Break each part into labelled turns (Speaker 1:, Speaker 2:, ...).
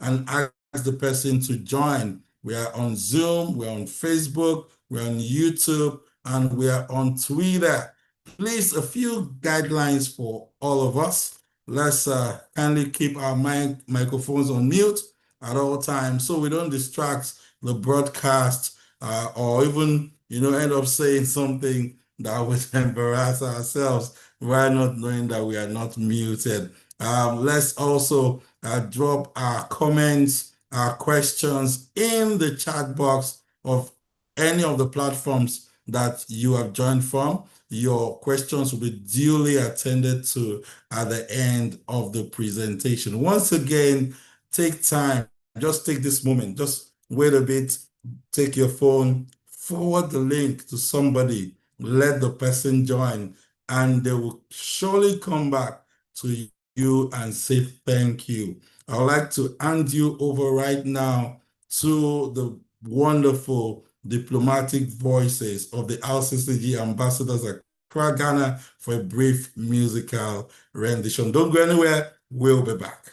Speaker 1: and ask the person to join. We are on Zoom, we're on Facebook, we're on YouTube, and we are on Twitter. Please, a few guidelines for all of us. Let's kindly keep our microphones on mute at all times so we don't distract the broadcast or even, end up saying something that would embarrass ourselves while not knowing that we are not muted. Let's also drop our comments, our questions in the chat box of any of the platforms that you have joined from. Your questions will be duly attended to at the end of the presentation. Once again, take time, just take this moment, just wait a bit, take your phone, forward the link to somebody, let the person join, and they will surely come back to you and say thank you. I would like to hand you over right now to the wonderful diplomatic voices of the RCCG ambassadors at Accra, Ghana for a brief musical rendition. Don't go anywhere. We'll be back.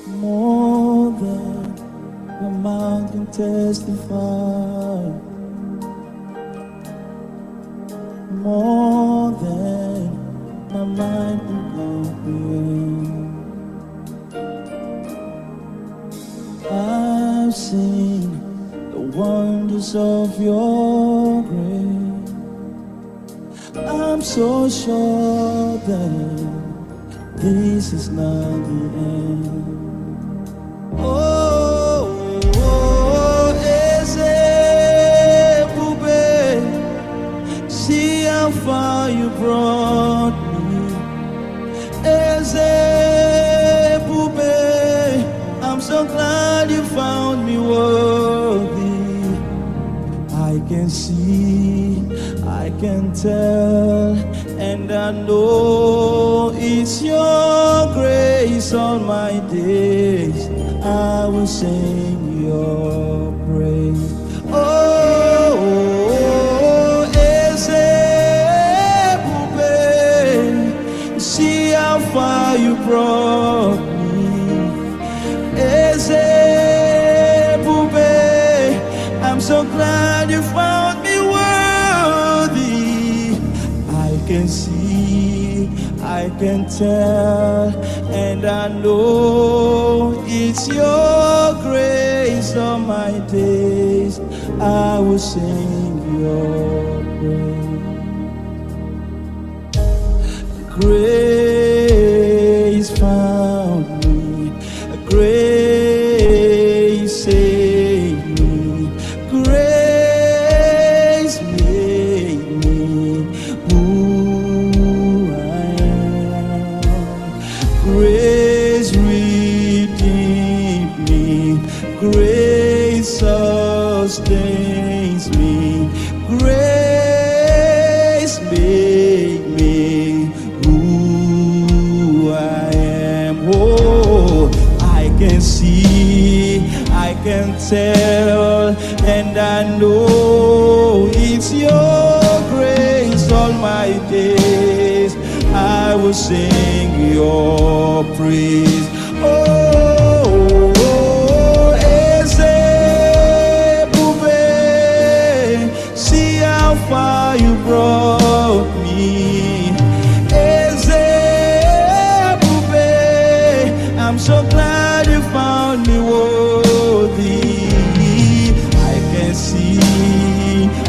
Speaker 2: More than the mouth can testify, more than my mind can comprehend. I've seen the wonders of your grace. I'm so sure that this is not the end. See how far you brought me. I'm so glad you found me worthy. I can see, I can tell, and I know it's your grace all my days. I will sing your praise. See how far you brought me. I'm so glad you found me worthy. I can see, I can tell, and I know it's your grace all my days. I will sing your praise. Grace found me, grace saved me, grace made me who I am. Grace redeemed me, grace sustains me, grace made me who I am. Oh, I can see, I can tell, and I know it's your grace all my days. I will sing your praise. See how far you brought me. I'm so glad you found me worthy. I can see,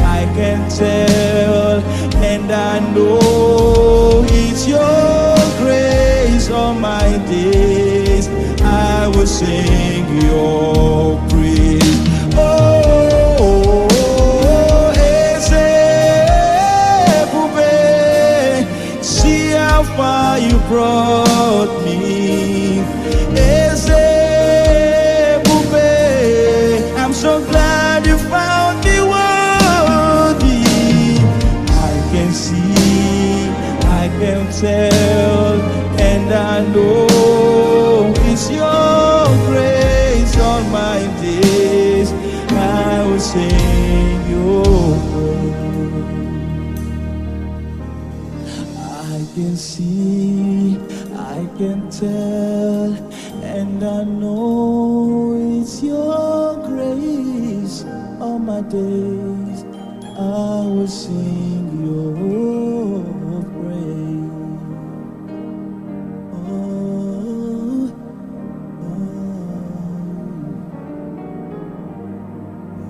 Speaker 2: I can tell, and I know it's your grace all my days. I will sing your praise. See how far you brought me. can see, I can tell, and I know it's your grace. All my days I will sing your praise. Oh,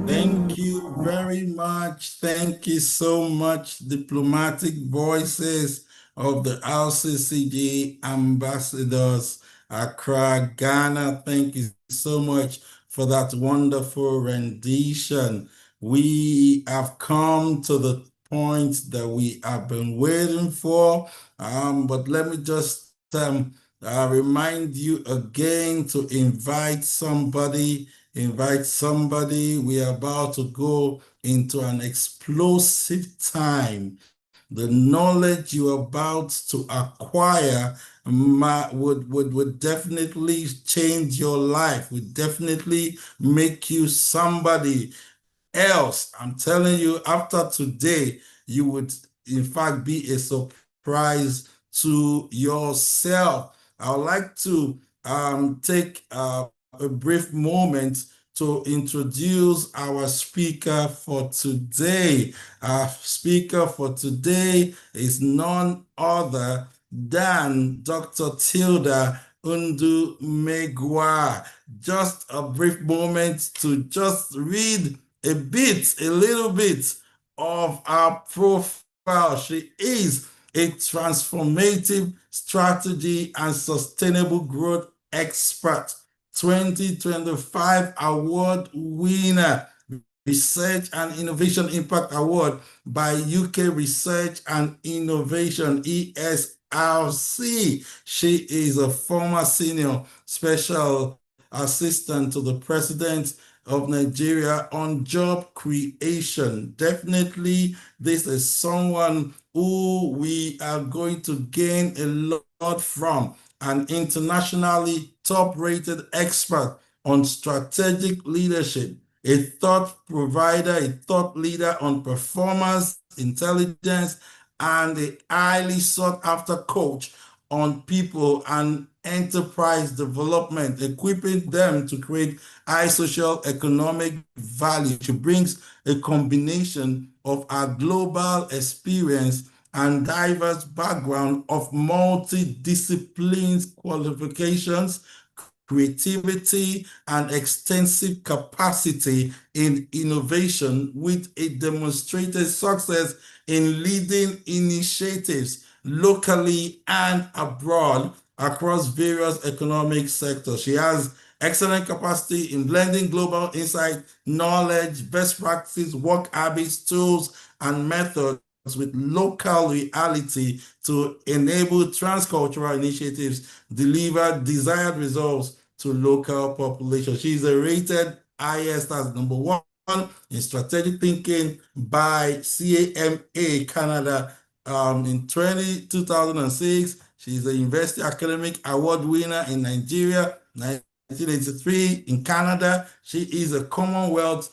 Speaker 1: Thank you very much. Thank you so much, Diplomatic Voices of the RCCG Ambassadors, Accra, Ghana. Thank you so much for that wonderful rendition. We have come to the point that we have been waiting for, but let me just remind you again to invite somebody. We are about to go into an explosive time. The knowledge you're about to acquire would definitely change your life, would definitely make you somebody else. I'm telling you, after today, you would in fact be a surprise to yourself. I would like to take a brief moment to introduce our speaker for today. Our speaker for today is none other than Dr. Tilda Undu Megwa. Just a brief moment to just read a little bit of our profile. She is a transformative strategy and sustainable growth expert, 2025 award winner, Research and Innovation Impact Award by UK Research and Innovation, ESRC. She is a former senior special assistant to the president of Nigeria on job creation. Definitely, this is someone who we are going to gain a lot from, an internationally top-rated expert on strategic leadership, a thought provider, a thought leader on performance, intelligence, and a highly sought-after coach on people and enterprise development, equipping them to create high social economic value. She brings a combination of our global experience and diverse background of multidisciplines qualifications, creativity, and extensive capacity in innovation, with a demonstrated success in leading initiatives locally and abroad across various economic sectors. She has excellent capacity in blending global insight, knowledge, best practices, work habits, tools, and methods with local reality to enable transcultural initiatives deliver desired results to local population. She's a rated highest as number one in strategic thinking by CAMA Canada in 2006. She's a University Academic Award winner in Nigeria, 1983. In Canada, she is a Commonwealth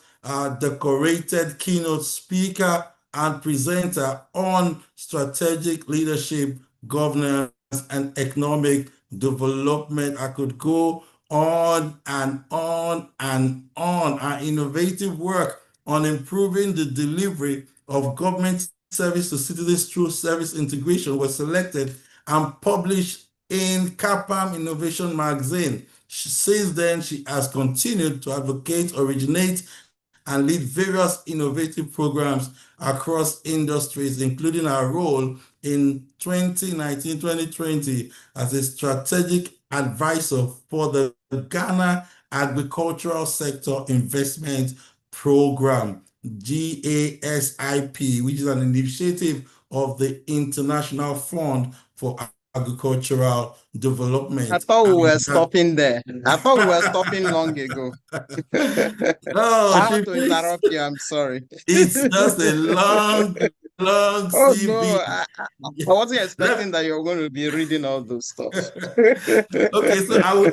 Speaker 1: decorated keynote speaker and presenter on strategic leadership, governance, and economic development. I could go on and on and on. Our innovative work on improving the delivery of government service to citizens through service integration was selected and published in CAPAM Innovation Magazine. Since then, she has continued to advocate, originate, and lead various innovative programs across industries, including our role in 2019-2020 as a strategic advisor for the Ghana Agricultural Sector Investment Program, GASIP, which is an initiative of the International Fund for Agricultural Development.
Speaker 3: I thought we were stopping there. I thought we were stopping long ago.
Speaker 1: Oh,
Speaker 3: I have to interrupt you. I'm sorry.
Speaker 1: It's just a long long
Speaker 3: Oh
Speaker 1: CV.
Speaker 3: no, I wasn't expecting that you're going to be reading all those stuff.
Speaker 1: Okay, so I will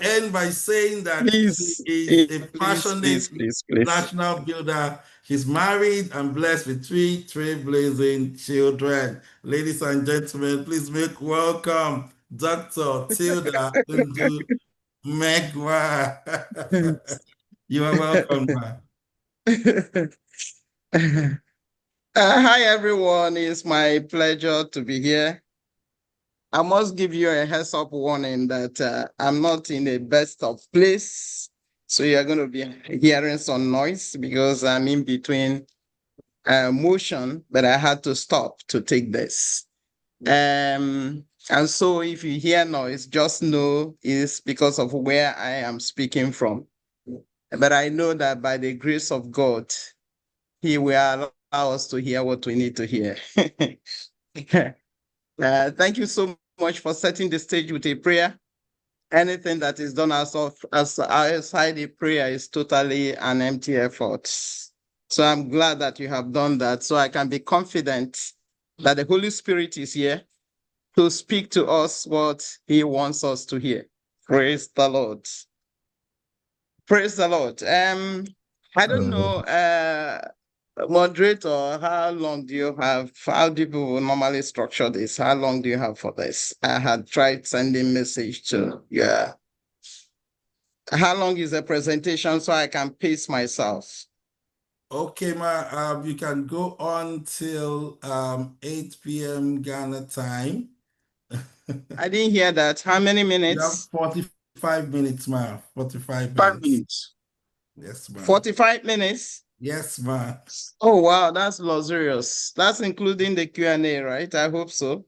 Speaker 1: end by saying that
Speaker 3: Please,
Speaker 1: he is a
Speaker 3: please,
Speaker 1: passionate
Speaker 3: please.
Speaker 1: national builder. He's married and blessed with 3 trailblazing children. Ladies and gentlemen, please make welcome Dr. Tilda Tundu Megwa. You are welcome, ma.
Speaker 3: Hi, everyone. It's my pleasure to be here. I must give you a heads up warning that I'm not in the best of place. So you're going to be hearing some noise because I'm in between motion, but I had to stop to take this. And so if you hear noise, just know it's because of where I am speaking from. But I know that by the grace of God, He will allow us to hear what we need to hear. Thank you so much for setting the stage with a prayer. Anything that is done outside a prayer is totally an empty effort. So I'm glad that you have done that, so I can be confident that the Holy Spirit is here to speak to us what He wants us to hear. Praise the Lord. Praise the Lord. I don't know, moderator, how long do you have? How do people normally structure this? How long do you have for this? I had tried sending message to, yeah. How long is the presentation so I can pace myself?
Speaker 1: Okay, ma, you can go on till 8 p.m. Ghana time.
Speaker 3: I didn't hear that. How many
Speaker 1: You have
Speaker 3: minutes?
Speaker 1: 45 minutes, ma. 45
Speaker 3: 5
Speaker 1: minutes.
Speaker 3: minutes.
Speaker 1: Yes, ma.
Speaker 3: 45 minutes?
Speaker 1: Yes, ma.
Speaker 3: Oh, wow, that's luxurious. That's including the Q&A, right? I hope so.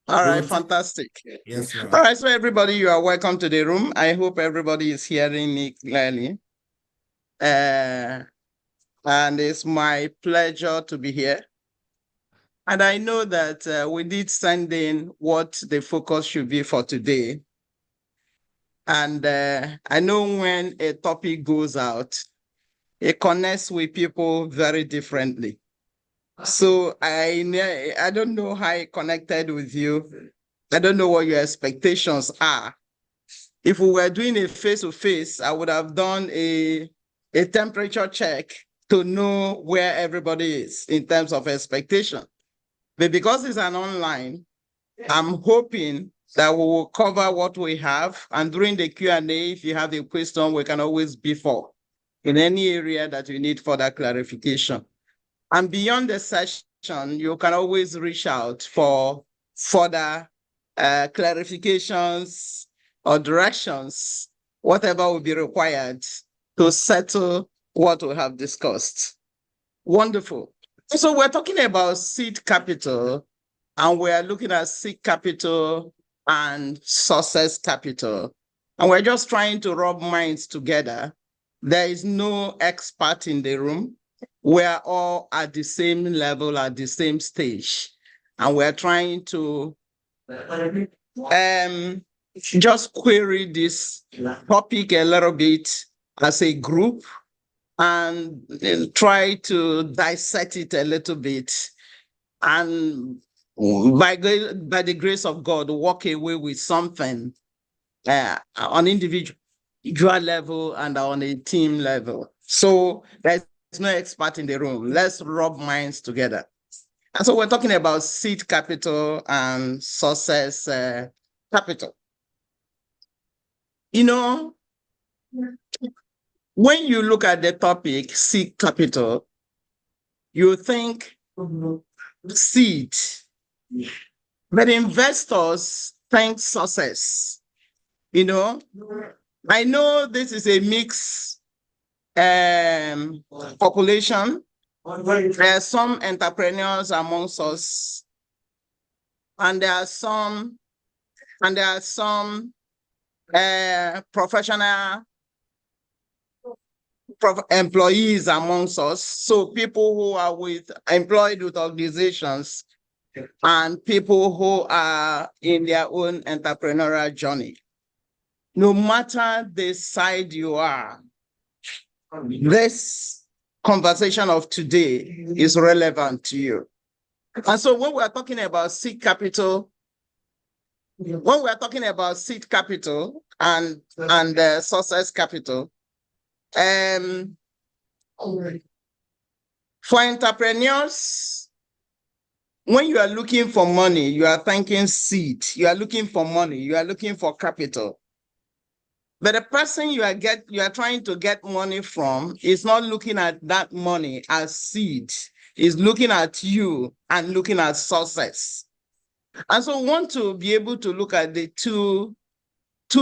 Speaker 3: All right, fantastic.
Speaker 1: Yes,
Speaker 3: All
Speaker 1: ma.
Speaker 3: right, so everybody, you are welcome to the room. I hope everybody is hearing me clearly. And it's my pleasure to be here. And I know that we did send in what the focus should be for today. And I know when a topic goes out, it connects with people very differently. So I don't know how it connected with you. I don't know what your expectations are. If we were doing a face-to-face, I would have done a temperature check to know where everybody is in terms of expectation. But because it's an online, I'm hoping that we will cover what we have. And during the Q&A, if you have a question, we can always before in any area that you need further clarification. And beyond the session, you can always reach out for further clarifications or directions, whatever will be required to settle what we have discussed. Wonderful. So we're talking about seed capital, and we're looking at seed capital and success capital. And we're just trying to rub minds together. There is no expert in the room. We're all at the same level, at the same stage. And we're trying to just query this topic a little bit as a group and try to dissect it a little bit. And by the grace of God, walk away with something on individual level and on a team level. So there's no expert in the room. Let's rub minds together. And so we're talking about seed capital and success capital. You know, when you look at the topic seed capital, you think seed, but investors think success. You know, I know this is a mixed population. There are some entrepreneurs amongst us, and there are some professional employees amongst us. So people who are employed with organizations and people who are in their own entrepreneurial journey. No matter the side you are, this conversation of today is relevant to you. And so when we are talking about seed capital, and success capital, for entrepreneurs, when you are looking for money, you are thinking seed, you are looking for money, you are looking for capital. But the person you are trying to get money from is not looking at that money as seed, is looking at you and looking at success. And so we want to be able to look at the two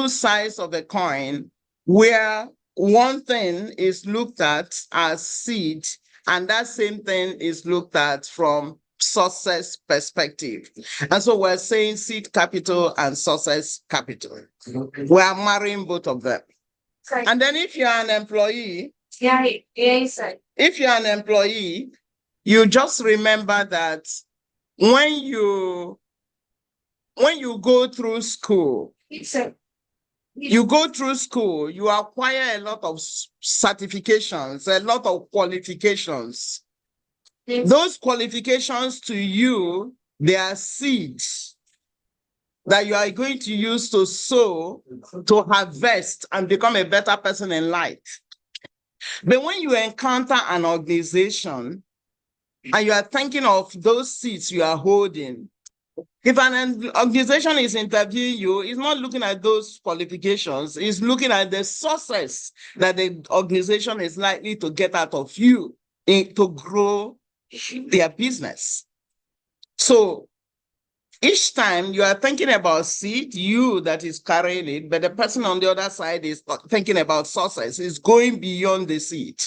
Speaker 3: sides of a coin, where one thing is looked at as seed and that same thing is looked at from success perspective. And so we're saying seed capital and success capital. We are marrying both of them. And then if you're an employee, if you're an employee, you just remember that when you go through school, you acquire a lot of certifications, a lot of qualifications. Those qualifications to you, they are seeds that you are going to use to sow, to harvest, and become a better person in life. But when you encounter an organization and you are thinking of those seeds you are holding, if an organization is interviewing you, it's not looking at those qualifications, it's looking at the success that the organization is likely to get out of you to grow their business. So each time you are thinking about seed, you that is carrying it, but the person on the other side is thinking about success, is going beyond the seed.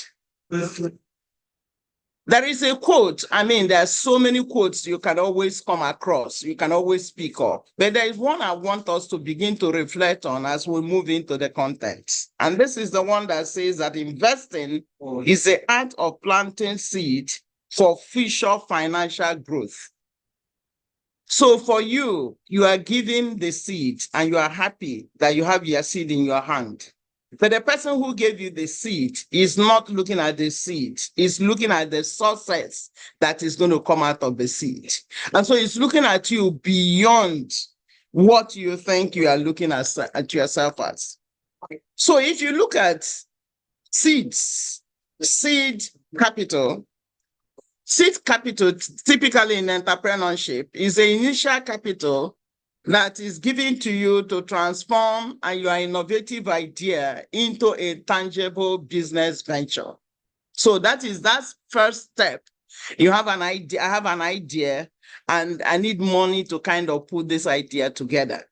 Speaker 3: There is a quote. I mean, there are so many quotes you can always come across, you can always speak of. But there is one I want us to begin to reflect on as we move into the content. And this is the one that says that investing is the art of planting seed for future financial growth. So for you, you are giving the seed and you are happy that you have your seed in your hand. But the person who gave you the seed is not looking at the seed, is looking at the success that is going to come out of the seed. And so it's looking at you beyond what you think you are looking at yourself as. So if you look at seeds, seed capital typically in entrepreneurship is the initial capital that is given to you to transform your innovative idea into a tangible business venture. So that's first step. You have an idea, I have an idea, and I need money to kind of put this idea together.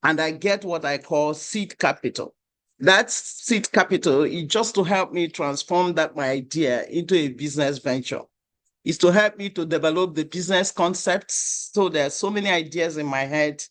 Speaker 3: And I get what I call seed capital. That seed capital is just to help me transform my idea into a business venture. Is to help me to develop the business concepts. So there are so many ideas in my head.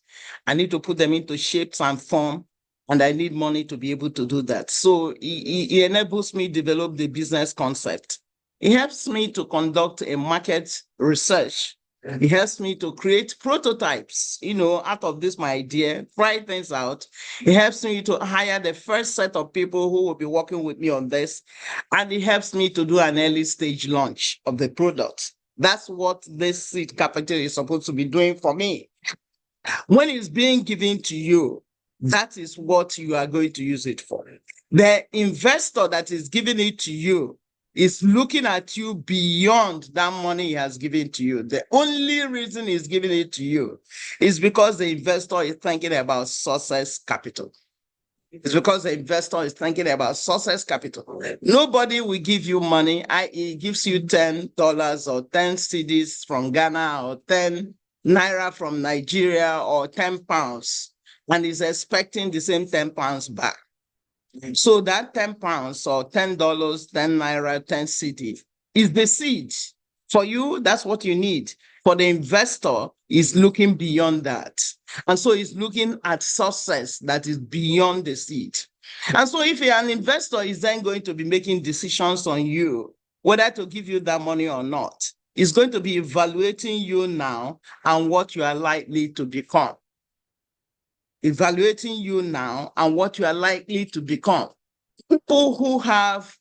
Speaker 3: I need to put them into shapes and form, and I need money to be able to do that. So it enables me to develop the business concept. It helps me to conduct a market research. It helps me to create prototypes, out of this, my idea, try things out. It helps me to hire the first set of people who will be working with me on this. And it helps me to do an early stage launch of the product. That's what this seed capital is supposed to be doing for me. When it's being given to you, that is what you are going to use it for. The investor that is giving it to you is looking at you beyond that money he has given to you. The only reason he's giving it to you is because the investor is thinking about success capital. It's because the investor is thinking about success capital. Nobody will give you money, i.e. gives you $10 or 10 cedis from Ghana or 10 Naira from Nigeria or 10 pounds, and is expecting the same 10 pounds back. So that 10 pounds or $10, 10 Naira, 10 cedi is the seed. For you, that's what you need. For the investor, is looking beyond that. And so he's looking at success that is beyond the seed. And so if an investor is then going to be making decisions on you, whether to give you that money or not, he's going to be evaluating you now and what you are likely to become. Evaluating you now and what you are likely to become. People who have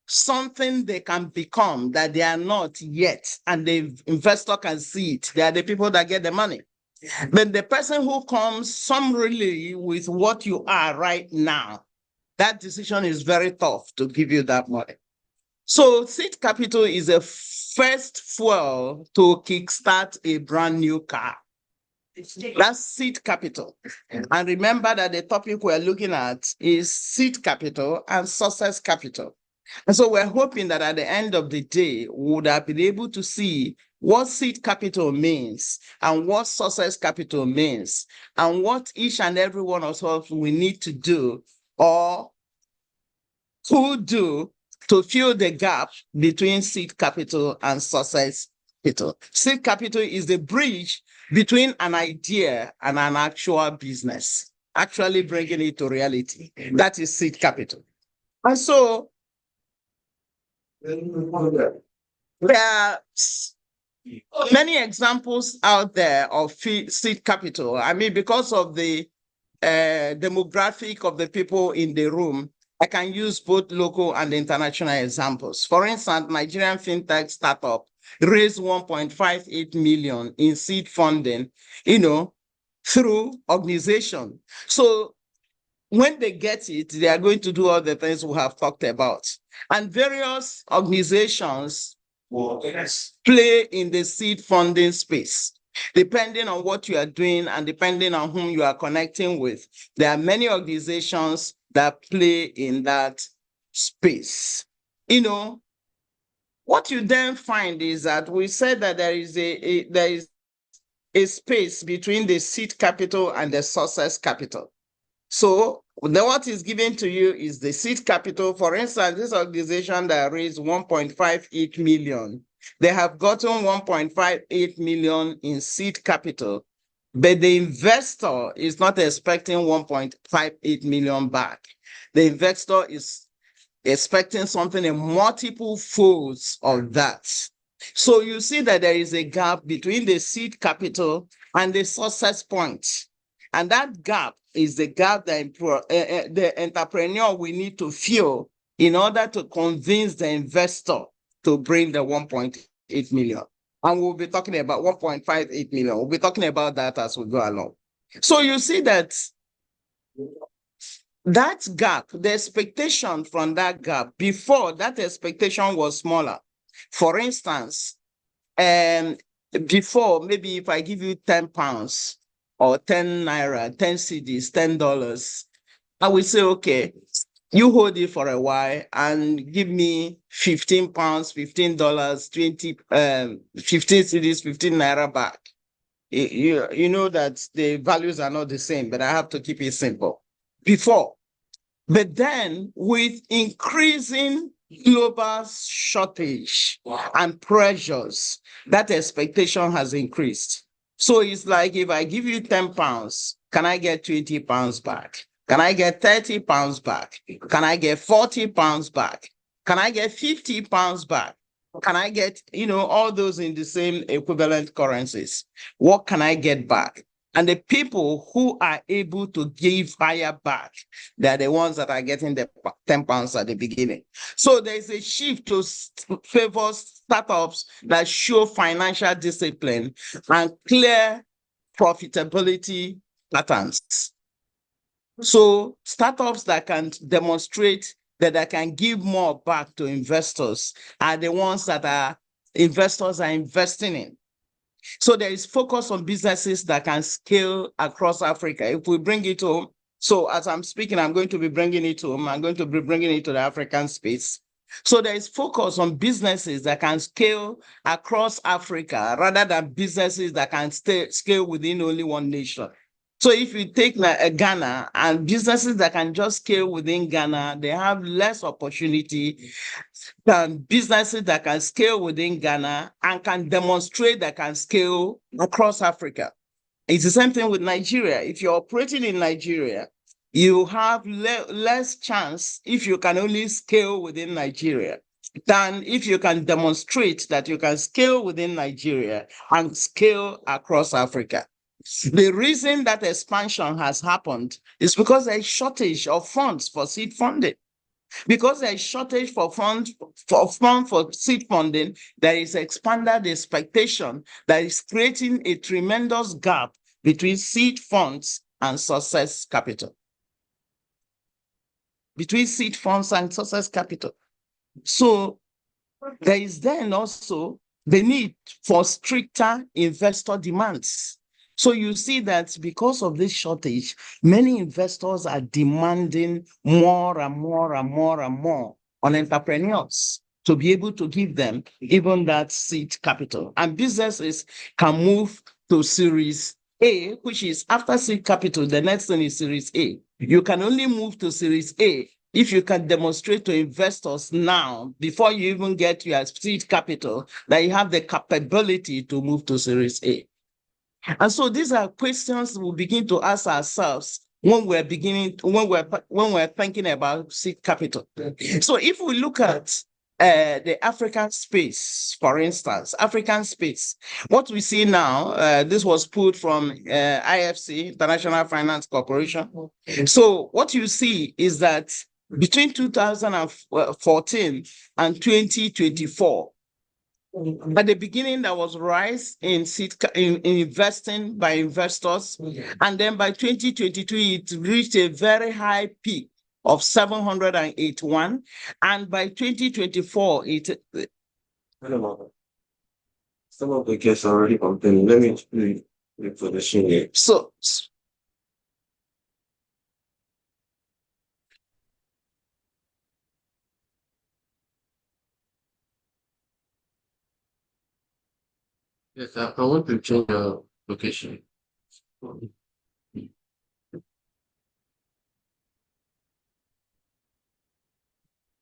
Speaker 3: something they can become that they are not yet, and the investor can see it. They are the people that get the money. But the person who comes summarily with what you are right now, that decision is very tough to give you that money. So seed capital is a first fuel to kickstart a brand new car. That's seed capital. And remember that the topic we're looking at is seed capital and success capital. And so we're hoping that at the end of the day, we would have been able to see what seed capital means and what success capital means and what each and every one of us we need to do or could do to fill the gap between seed capital and success capital. Seed capital is the bridge between an idea and an actual business, actually bringing it to reality. That is seed capital. And so there are many examples out there of seed capital. I mean, because of the demographic of the people in the room, I can use both local and international examples. For instance, Nigerian fintech startup raised 1.58 million in seed funding, through organization. So when they get it, they are going to do all the things we have talked about. And various organizations play in the seed funding space. Depending on what you are doing and depending on whom you are connecting with, there are many organizations that play in that space. What you then find is that we said that there is a space between the seed capital and the success capital. So what is given to you is the seed capital. For instance, this organization that raised 1.58 million, they have gotten 1.58 million in seed capital, but the investor is not expecting 1.58 million back. The investor is expecting something in multiple folds of that. So you see that there is a gap between the seed capital and the success point. And that gap is the gap that the entrepreneur will need to fill in order to convince the investor to bring the 1.8 million. And we'll be talking about 1.58 million. We'll be talking about that as we go along. So you see that gap, the expectation from that gap, before that expectation was smaller. For instance, before, maybe if I give you 10 pounds or 10 naira, 10 cedis, $10, I will say, okay, you hold it for a while and give me 15 pounds, $15, 20, 15 cedis, 15 naira back. You know that the values are not the same, but I have to keep it simple. Before. But then with increasing global shortage and pressures, that expectation has increased. So it's like, if I give you 10 pounds, can I get 20 pounds back? Can I get 30 pounds back? Can I get 40 pounds back? Can I get 50 pounds back? Can I get, all those in the same equivalent currencies? What can I get back? And the people who are able to give higher back, they're the ones that are getting the 10 pounds at the beginning. So there's a shift to favor startups that show financial discipline and clear profitability patterns. So startups that can demonstrate that they can give more back to investors are the ones that investors are investing in. So there is focus on businesses that can scale across Africa. If we bring it home, so as I'm speaking, I'm going to be bringing it home. I'm going to be bringing it to the African space. So there is focus on businesses that can scale across Africa rather than businesses that can scale within only one nation. So if you take Ghana, and businesses that can just scale within Ghana, they have less opportunity than businesses that can scale within Ghana and can demonstrate that can scale across Africa. It's the same thing with Nigeria. If you're operating in Nigeria, you have less chance if you can only scale within Nigeria than if you can demonstrate that you can scale within Nigeria and scale across Africa. The reason that expansion has happened is because there's a shortage of funds for seed funding. Because there is shortage for seed funding, there is expanded expectation that is creating a tremendous gap between seed funds and success capital. Between seed funds and success capital. So there is then also the need for stricter investor demands. So you see that because of this shortage, many investors are demanding more and more and more and more on entrepreneurs to be able to give them even that seed capital. And businesses can move to Series A, which is after seed capital, the next thing is Series A. You can only move to Series A if you can demonstrate to investors now, before you even get your seed capital, that you have the capability to move to Series A. And so these are questions we begin to ask ourselves when we're thinking about seed capital. So if we look at the African space, for instance, African space, what we see now, this was pulled from IFC, International Finance Corporation. So what you see is that between 2014 and 2024, at the beginning, there was rise in investing by investors. And then by 2022, it reached a very high peak of 781. And by 2024,
Speaker 4: some of the guests are already complaining. Let me read for the share.
Speaker 3: So
Speaker 4: yes, I want to change your location.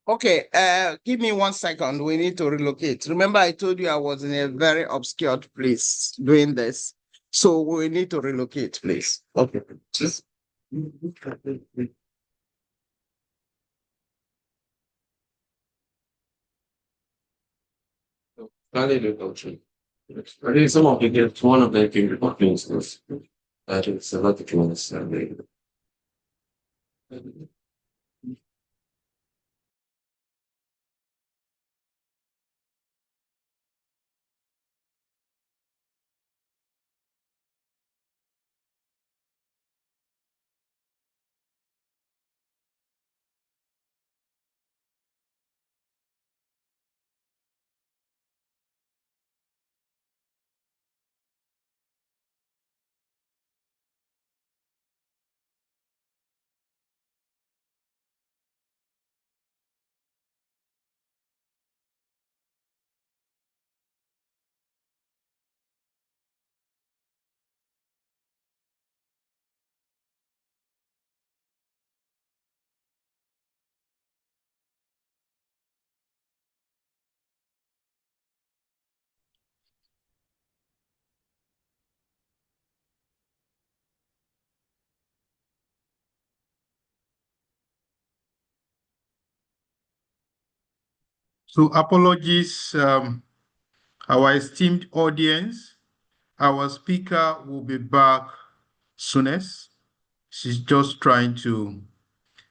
Speaker 3: okay, give me 1 second. We need to relocate. Remember, I told you I was in a very obscure place doing this. So we need to relocate, please.
Speaker 4: Okay. Just kindly look out. I think some of you get one of the favorite complaints is that it's a lot of understanding.
Speaker 5: So apologies, our esteemed audience. Our speaker will be back soonest. She's just trying to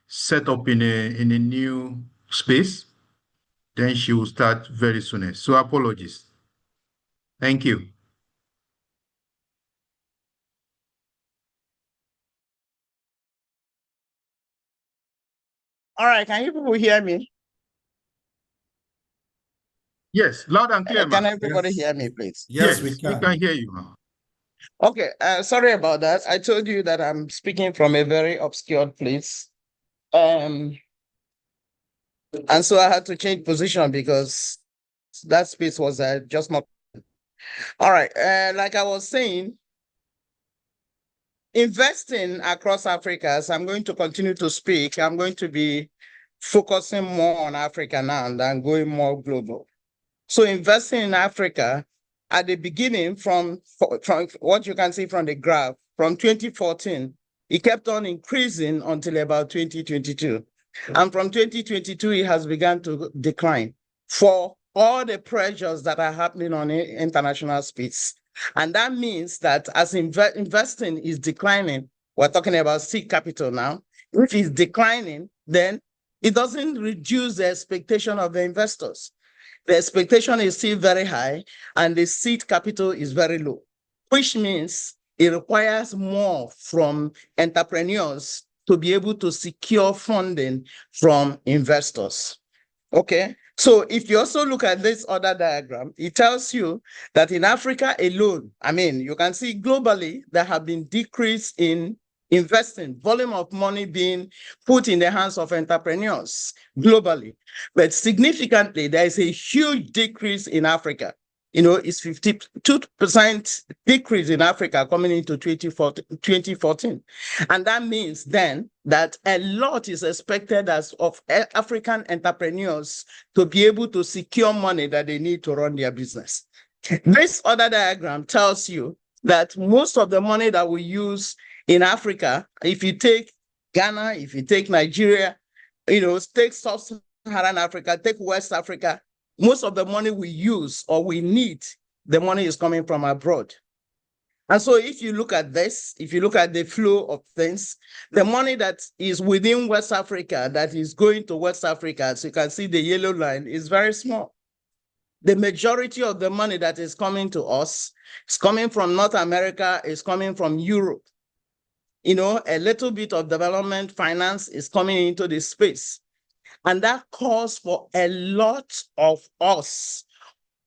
Speaker 5: set up in a new space. Then she will start very soonest. So apologies. Thank you.
Speaker 3: all right, can you people hear me?
Speaker 5: Yes, loud and clear,
Speaker 3: Can
Speaker 5: ma'am.
Speaker 3: everybody
Speaker 1: Yes.
Speaker 3: hear me, please?
Speaker 1: Yes, we can.
Speaker 5: hear you, ma'am.
Speaker 3: Okay, sorry about that. I told you that I'm speaking from a very obscure place. And so I had to change position because that space was just not. All right, like I was saying, investing across Africa, as I'm going to continue to speak, I'm going to be focusing more on Africa now than going more global. So investing in Africa at the beginning from what you can see from the graph, from 2014, it kept on increasing until about 2022. And from 2022, it has begun to decline for all the pressures that are happening on international space. And that means that as investing is declining, we're talking about seed capital now. If it's declining, then it doesn't reduce the expectation of the investors. The expectation is still very high and the seed capital is very low, which means it requires more from entrepreneurs to be able to secure funding from investors. Okay, so if you also look at this other diagram, it tells you that in Africa alone, I mean, you can see globally there have been decrease in investing, volume of money being put in the hands of entrepreneurs globally. But significantly, there is a huge decrease in Africa. You know, it's 52% decrease in Africa coming into 2014. And that means then that a lot is expected as of African entrepreneurs to be able to secure money that they need to run their business. This other diagram tells you that most of the money that we use in Africa, if you take Ghana, if you take Nigeria, you know, take Sub-Saharan Africa, take West Africa, most of the money we use or we need, the money is coming from abroad. And so if you look at this, if you look at the flow of things, the money that is within West Africa, that is going to West Africa, as you can see the yellow line, is very small. The majority of the money that is coming to us is coming from North America, is coming from Europe. You know, a little bit of development finance is coming into this space. And that calls for a lot of us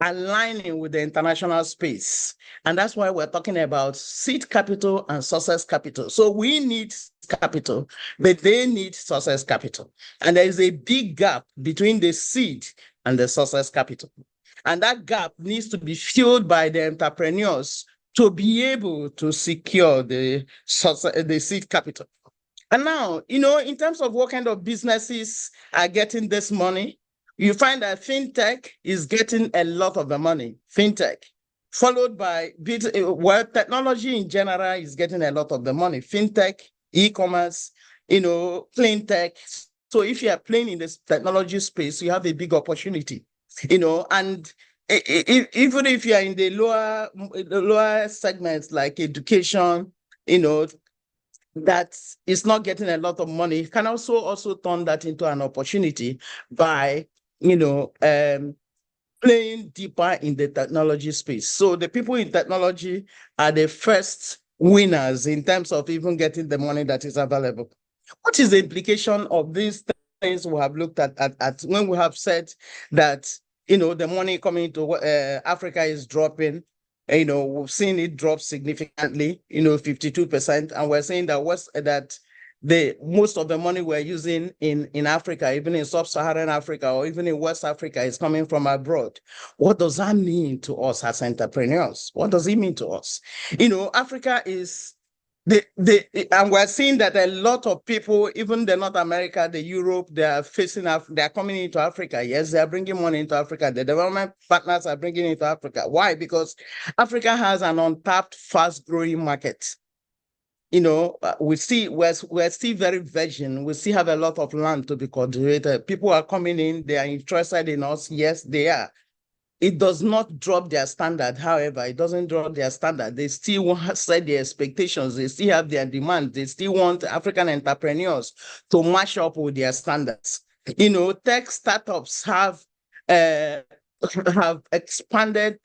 Speaker 3: aligning with the international space. And that's why we're talking about seed capital and success capital. So we need capital, but they need success capital. And there is a big gap between the seed and the success capital. And that gap needs to be filled by the entrepreneurs to be able to secure the seed capital. And now, you know, in terms of what kind of businesses are getting this money, you find that fintech is getting a lot of the money, fintech, followed by, well, technology in general is getting a lot of the money, fintech, e-commerce, you know, clean tech. So if you are playing in this technology space, you have a big opportunity, you know, and even if you are in the lower segments like education, you know, that is not getting a lot of money, you can also turn that into an opportunity by, you know, playing deeper in the technology space. So the people in technology are the first winners in terms of even getting the money that is available. What is the implication of these things we have looked at when we have said that, you know, the money coming to Africa is dropping? You know, we've seen it drop significantly, you know, 52%. And we're saying that most of the money we're using in Africa, even in Sub-Saharan Africa or even in West Africa, is coming from abroad. What does that mean to us as entrepreneurs? What does it mean to us? You know, Africa is and we're seeing that a lot of people, even the North America, the Europe, they are coming into Africa. Yes, they are bringing money into Africa. The development partners are bringing it into Africa. Why? Because Africa has an untapped, fast-growing market. You know, we're still very virgin. We still have a lot of land to be cultivated. People are coming in. They are interested in us. Yes, they are. It does not drop their standard. However, it doesn't drop their standard. They still want to set their expectations. They still have their demands. They still want African entrepreneurs to match up with their standards. You know, tech startups have expanded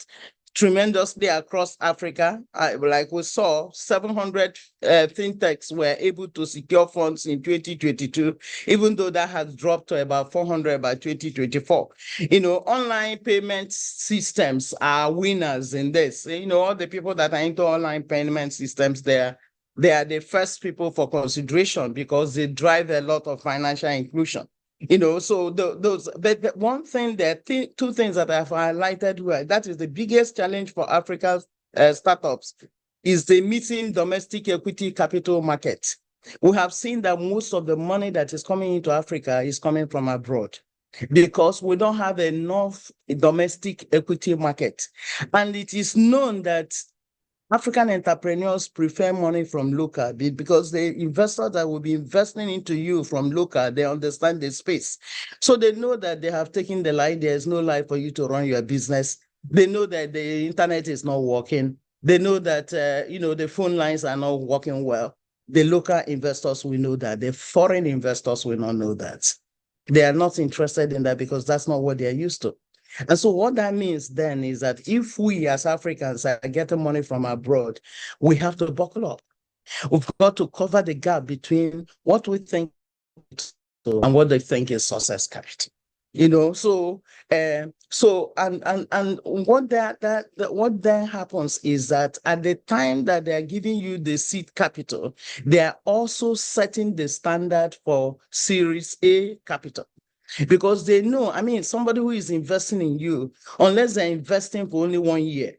Speaker 3: tremendously across Africa. Like we saw, 700 fintechs were able to secure funds in 2022, even though that has dropped to about 400 by 2024. You know, online payment systems are winners in this. You know, all the people that are into online payment systems, they are the first people for consideration because they drive a lot of financial inclusion. You know, so but one thing, there are two things that I've highlighted where that is the biggest challenge for Africa's startups is the missing domestic equity capital market. We have seen that most of the money that is coming into Africa is coming from abroad because we don't have enough domestic equity market. And it is known that African entrepreneurs prefer money from local because the investors that will be investing into you from local, they understand the space. So they know that they have taken the line. There is no line for you to run your business. They know that the internet is not working. They know that, you know, the phone lines are not working well. The local investors will know that. The foreign investors will not know that. They are not interested in that because that's not what they're used to. And so what that means then is that if we as Africans are getting money from abroad, we have to buckle up. We've got to cover the gap between what we think and what they think is success capital. So what then happens is that at the time that they are giving you the seed capital, they are also setting the standard for Series A capital. Because they know, somebody who is investing in you, unless they're investing for only 1 year,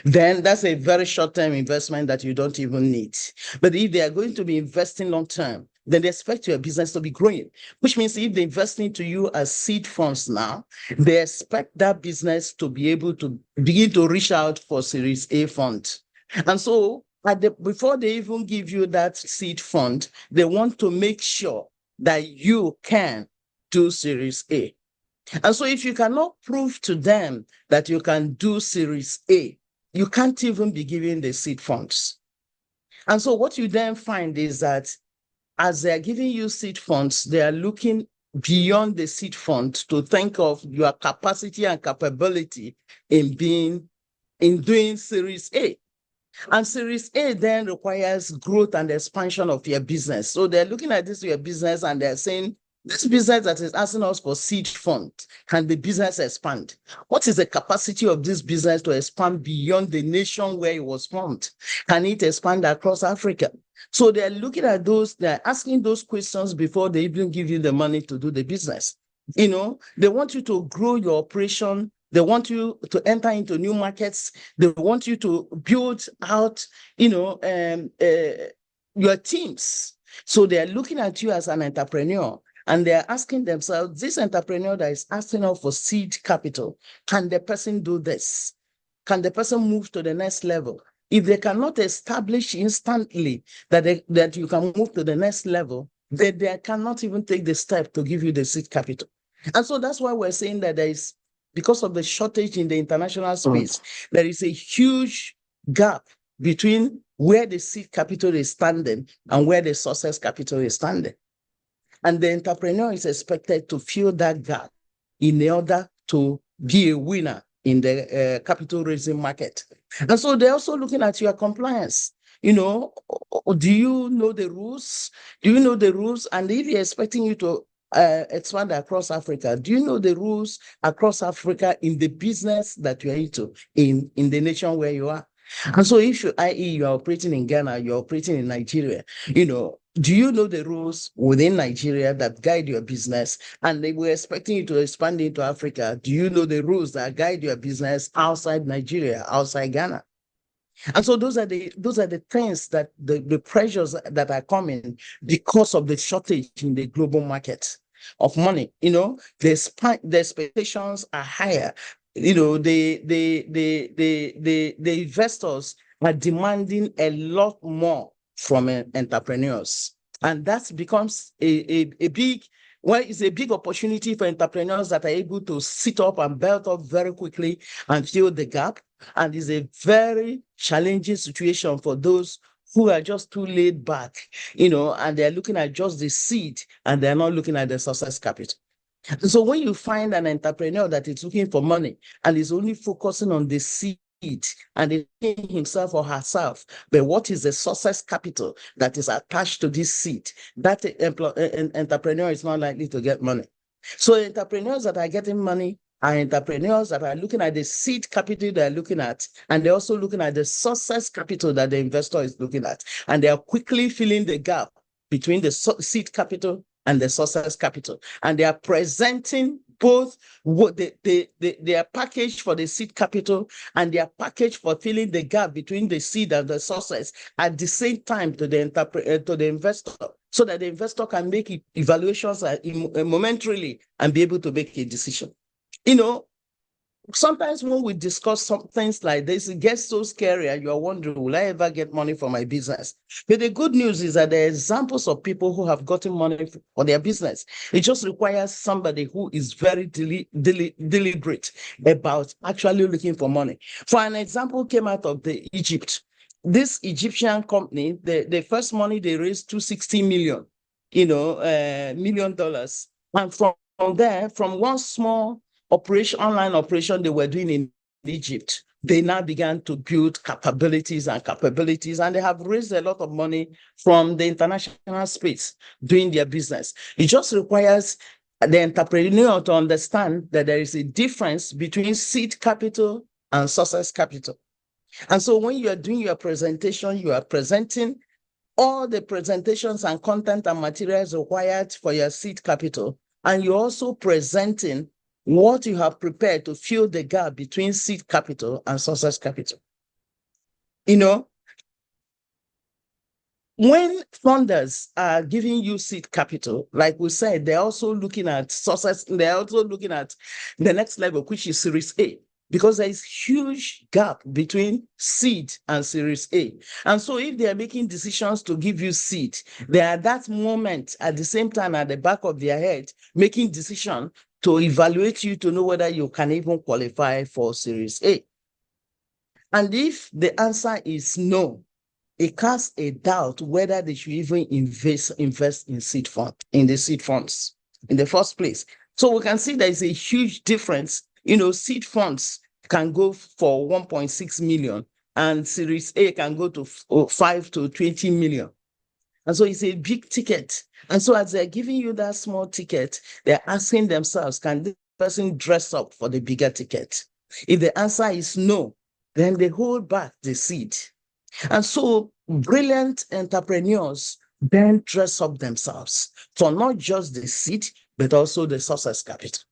Speaker 3: then that's a very short-term investment that you don't even need. But if they are going to be investing long-term, then they expect your business to be growing, which means if they invest into you as seed funds now, they expect that business to be able to begin to reach out for Series A fund. And so before they even give you that seed fund, they want to make sure that you can do Series A. And so if you cannot prove to them that you can do Series A, you can't even be given the seed funds. And so what you then find is that as they're giving you seed funds, they are looking beyond the seed fund to think of your capacity and capability in doing Series A. And Series A then requires growth and expansion of your business. So they're looking at this your business and they're saying, this business that is asking us for seed fund, can the business expand? What is the capacity of this business to expand beyond the nation where it was formed? Can it expand across Africa? So they're looking at they're asking those questions before they even give you the money to do the business. They want you to grow your operation. They want you to enter into new markets. They want you to build out, your teams. So they're looking at you as an entrepreneur. And they're asking themselves, this entrepreneur that is asking us for seed capital, can the person do this? Can the person move to the next level? If they cannot establish instantly that you can move to the next level, then they cannot even take the step to give you the seed capital. And so that's why we're saying that because of the shortage in the international space, there is a huge gap between where the seed capital is standing and where the success capital is standing. And the entrepreneur is expected to fill that gap in order to be a winner in the capital raising market. And so they're also looking at your compliance. Do you know the rules? Do you know the rules? And if you're expecting you to expand across Africa, do you know the rules across Africa in the business that you're into, in the nation where you are? And so if you're operating in Ghana, you're operating in Nigeria, do you know the rules within Nigeria that guide your business? And they were expecting you to expand into Africa. Do you know the rules that guide your business outside Nigeria, outside Ghana? And so those are the things that the pressures that are coming because of the shortage in the global market of money. The expectations are higher. The investors are demanding a lot more from entrepreneurs. And that becomes a big opportunity for entrepreneurs that are able to sit up and belt up very quickly and fill the gap. And it's a very challenging situation for those who are just too laid back, and they're looking at just the seed and they're not looking at the success capital. So when you find an entrepreneur that is looking for money and is only focusing on the seed and is paying himself or herself, but what is the success capital that is attached to this seed? That entrepreneur is not likely to get money. So entrepreneurs that are getting money are entrepreneurs that are looking at the seed capital they're looking at, and they're also looking at the success capital that the investor is looking at, and they are quickly filling the gap between the seed capital and the success capital, and they are presenting both what their package for the seed capital and their package for filling the gap between the seed and the success at the same time to the investor, so that the investor can make evaluations momentarily and be able to make a decision. Sometimes when we discuss some things like this, it gets so scary and you're wondering, will I ever get money for my business? But the good news is that there are examples of people who have gotten money for their business. It just requires somebody who is very deliberate about actually looking for money. For an example came out of Egypt. This Egyptian company, the first money they raised $260 million, $1 million. And from there, from one small operation, online operation they were doing in Egypt, they now began to build capabilities, and they have raised a lot of money from the international space doing their business. It just requires the entrepreneur to understand that there is a difference between seed capital and success capital. And so when you are doing your presentation, you are presenting all the presentations and content and materials required for your seed capital, and you're also presenting what you have prepared to fill the gap between seed capital and success capital. You know, when funders are giving you seed capital, like we said, they're also looking at success, they're also looking at the next level, which is Series A, because there is huge gap between seed and Series A. And so if they are making decisions to give you seed, they are at that moment, at the same time, at the back of their head, making decision to evaluate you to know whether you can even qualify for Series A. And if the answer is no, it casts a doubt whether they should even invest in seed fund, in the seed funds in the first place. So we can see there is a huge difference. You know, seed funds can go for 1.6 million and Series A can go to 5 to 20 million. And so it's a big ticket. And so as they're giving you that small ticket, they're asking themselves, can this person dress up for the bigger ticket? If the answer is no, then they hold back the seed. And so brilliant entrepreneurs then dress up themselves for not just the seed, but also the success capital.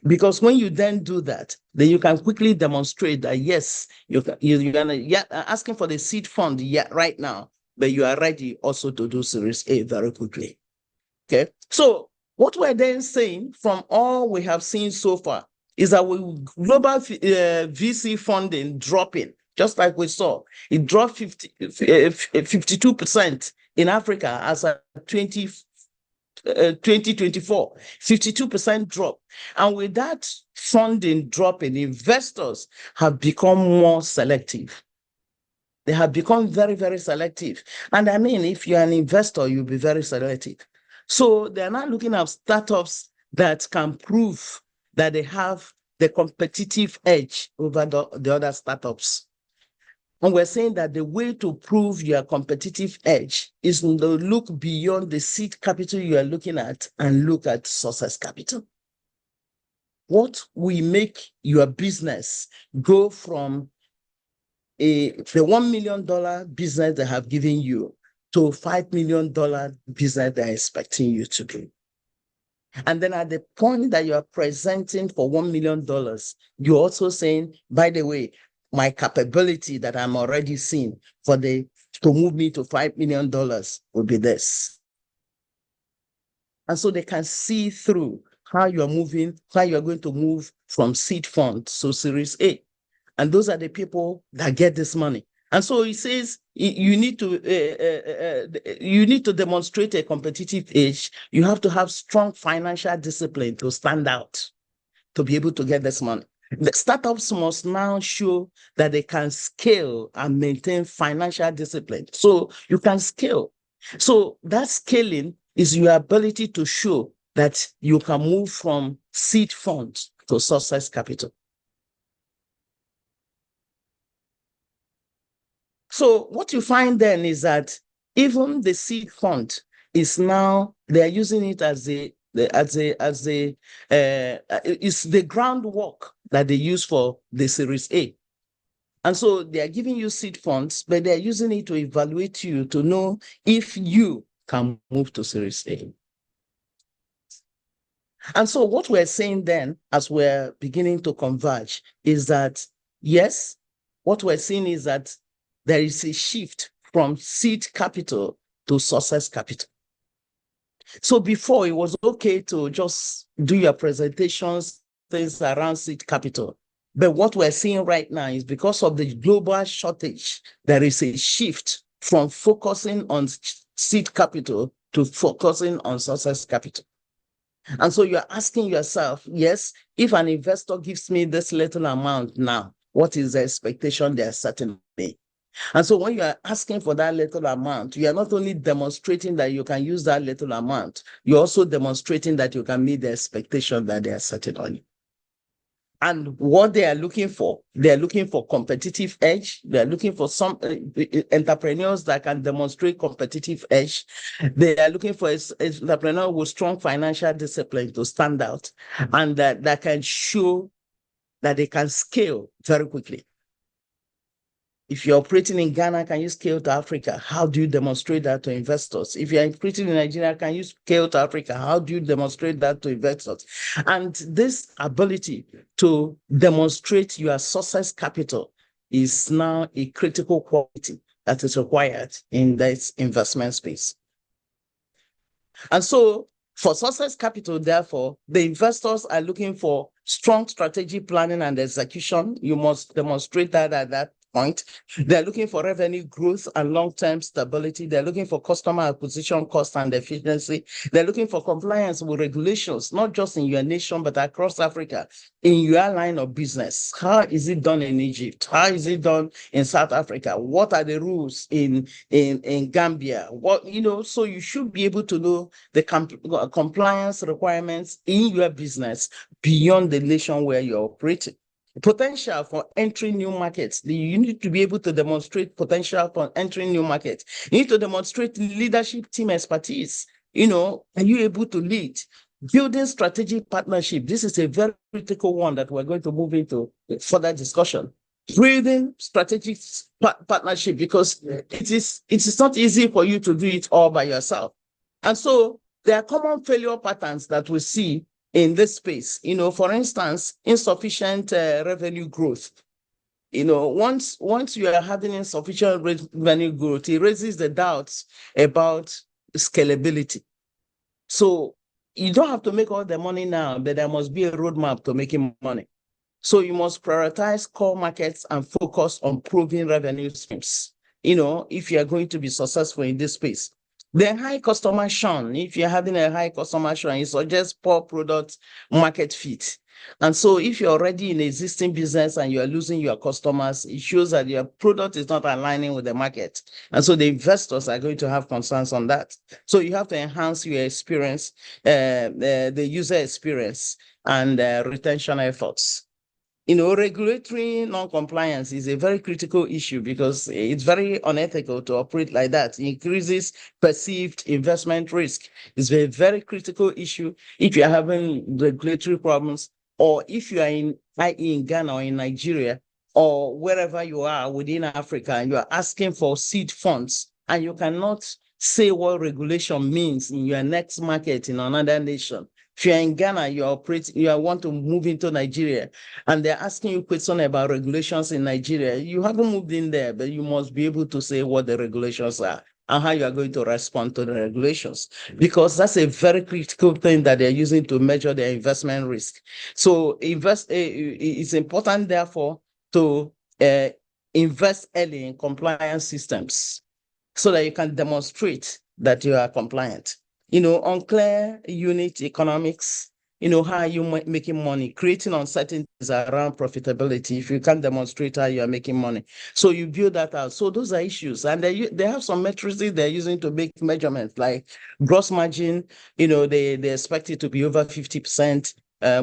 Speaker 3: Because when you then do that, then you can quickly demonstrate that, yes, you're asking for the seed fund right now, but you are ready also to do Series A very quickly. Okay. So what we're then saying from all we have seen so far is that with global VC funding dropping, just like we saw, it dropped 52% in Africa as of 2024, 52% drop. And with that funding dropping, investors have become more selective. They have become very, very selective. And I mean, if you're an investor, you'll be very selective. So they're not looking at startups that can prove that they have the competitive edge over the other startups. And we're saying that the way to prove your competitive edge is to look beyond the seed capital you are looking at and look at success capital. What will make your business go from the $1 million business they have given you to $5 million business they're expecting you to do? And then at the point that you are presenting for $1 million, you're also saying, by the way, my capability that I'm already seeing to move me to $5 million will be this. And so they can see through how you're moving, how you're going to move from seed fund to Series A. And those are the people that get this money. And so he says you need to demonstrate a competitive edge. You have to have strong financial discipline to stand out, to be able to get this money. The startups must now show that they can scale and maintain financial discipline. So you can scale. So that scaling is your ability to show that you can move from seed funds to success capital. So what you find then is that even the seed fund is now, they're using it it's the groundwork that they use for the Series A. And so they are giving you seed funds, but they're using it to evaluate you to know if you can move to Series A. And so what we're saying then, as we're beginning to converge, is that, yes, what we're seeing is that there is a shift from seed capital to success capital. So before, it was okay to just do your presentations, things around seed capital. But what we're seeing right now is because of the global shortage, there is a shift from focusing on seed capital to focusing on success capital. And so you're asking yourself, yes, if an investor gives me this little amount now, what is the expectation they're setting me? And so when you are asking for that little amount, you are not only demonstrating that you can use that little amount, you're also demonstrating that you can meet the expectation that they are setting on you. And what they are looking for competitive edge. They are looking for some entrepreneurs that can demonstrate competitive edge. They are looking for entrepreneurs with strong financial discipline to stand out, and that can show that they can scale very quickly. If you're operating in Ghana, can you scale to Africa? How do you demonstrate that to investors? If you're operating in Nigeria, can you scale to Africa? How do you demonstrate that to investors? And this ability to demonstrate your success capital is now a critical quality that is required in this investment space. And so for success capital, therefore, the investors are looking for strong strategic planning and execution. You must demonstrate that at that point. They're looking for revenue growth and long-term stability. They're looking for customer acquisition cost and efficiency. They're looking for compliance with regulations, not just in your nation, but across Africa, in your line of business. How is it done in Egypt? How is it done in South Africa? What are the rules in Gambia? So you should be able to know the compliance requirements in your business beyond the nation where you're operating. Potential for entering new markets. You need to be able to demonstrate potential for entering new markets. You need to demonstrate leadership team expertise. Are you able to lead? Building strategic partnership. This is a very critical one that we're going to move into further discussion. Building strategic partnership, because it is not easy for you to do it all by yourself. And so there are common failure patterns that we see in this space. For instance, insufficient revenue growth. Once you are having insufficient revenue growth, it raises the doubts about scalability. So you don't have to make all the money now, but there must be a roadmap to making money. So you must prioritize core markets and focus on proving revenue streams, if you are going to be successful in this space. The high customer churn, if you're having a high customer churn, it suggests poor product market fit. And so if you're already in existing business and you're losing your customers, it shows that your product is not aligning with the market. And so the investors are going to have concerns on that. So you have to enhance your experience, the user experience and retention efforts. Regulatory non-compliance is a very critical issue because it's very unethical to operate like that. It increases perceived investment risk. It's a very critical issue if you're having regulatory problems, or if you are in Ghana or in Nigeria or wherever you are within Africa and you are asking for seed funds and you cannot say what regulation means in your next market in another nation. If you're in Ghana, you want to move into Nigeria, and they're asking you questions about regulations in Nigeria. You haven't moved in there, but you must be able to say what the regulations are and how you are going to respond to the regulations, because that's a very critical thing that they're using to measure their investment risk. So it's important, therefore, to invest early in compliance systems so that you can demonstrate that you are compliant. Unclear unit economics, how are you making money, creating uncertainties around profitability if you can't demonstrate how you are making money. So you build that out. So those are issues. And they have some metrics they're using to make measurements, like gross margin, they expect it to be over 50%,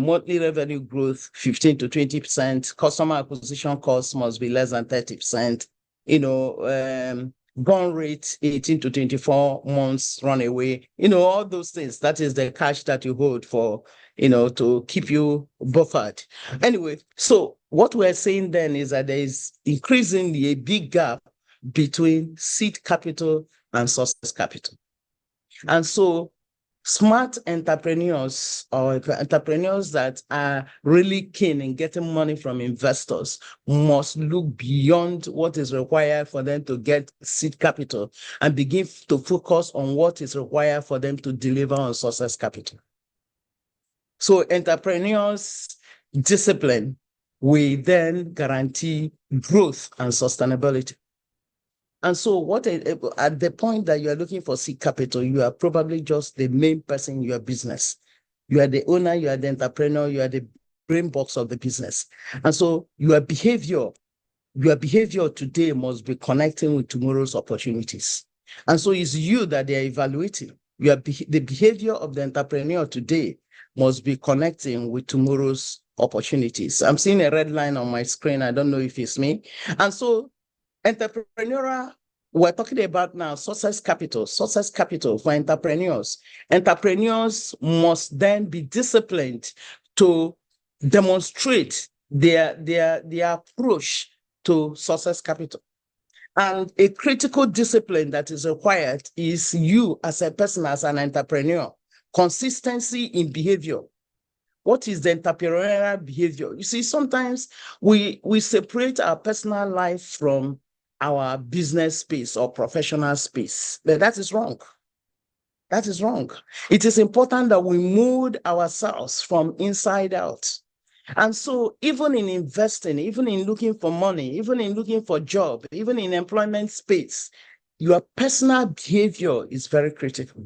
Speaker 3: monthly revenue growth, 15 to 20%, customer acquisition costs must be less than 30%, burn rate 18 to 24 months runaway, all those things. That is the cash that you hold for, to keep you buffered. Anyway, so what we're saying then is that there is increasingly a big gap between seed capital and success capital. And so smart entrepreneurs or entrepreneurs that are really keen in getting money from investors must look beyond what is required for them to get seed capital and begin to focus on what is required for them to deliver on success capital. So entrepreneurs' discipline will then guarantee growth and sustainability. And so at the point that you are looking for seed capital, you are probably just the main person in your business. You are the owner, you are the entrepreneur, you are the brain box of the business. And so your behavior your behavior today must be connecting with tomorrow's opportunities. And so it's you that they're evaluating. The behavior of the entrepreneur today must be connecting with tomorrow's opportunities. I'm seeing a red line on my screen. I don't know if it's me. And so entrepreneurial, we're talking about now success capital for entrepreneurs. Entrepreneurs must then be disciplined to demonstrate their approach to success capital. And a critical discipline that is required is you as a person, as an entrepreneur, consistency in behavior. What is the entrepreneurial behavior? You see, sometimes we separate our personal life from our business space or professional space. But that is wrong. That is wrong. It is important that we mold ourselves from inside out. And so even in investing, even in looking for money, even in looking for job, even in employment space, your personal behavior is very critical.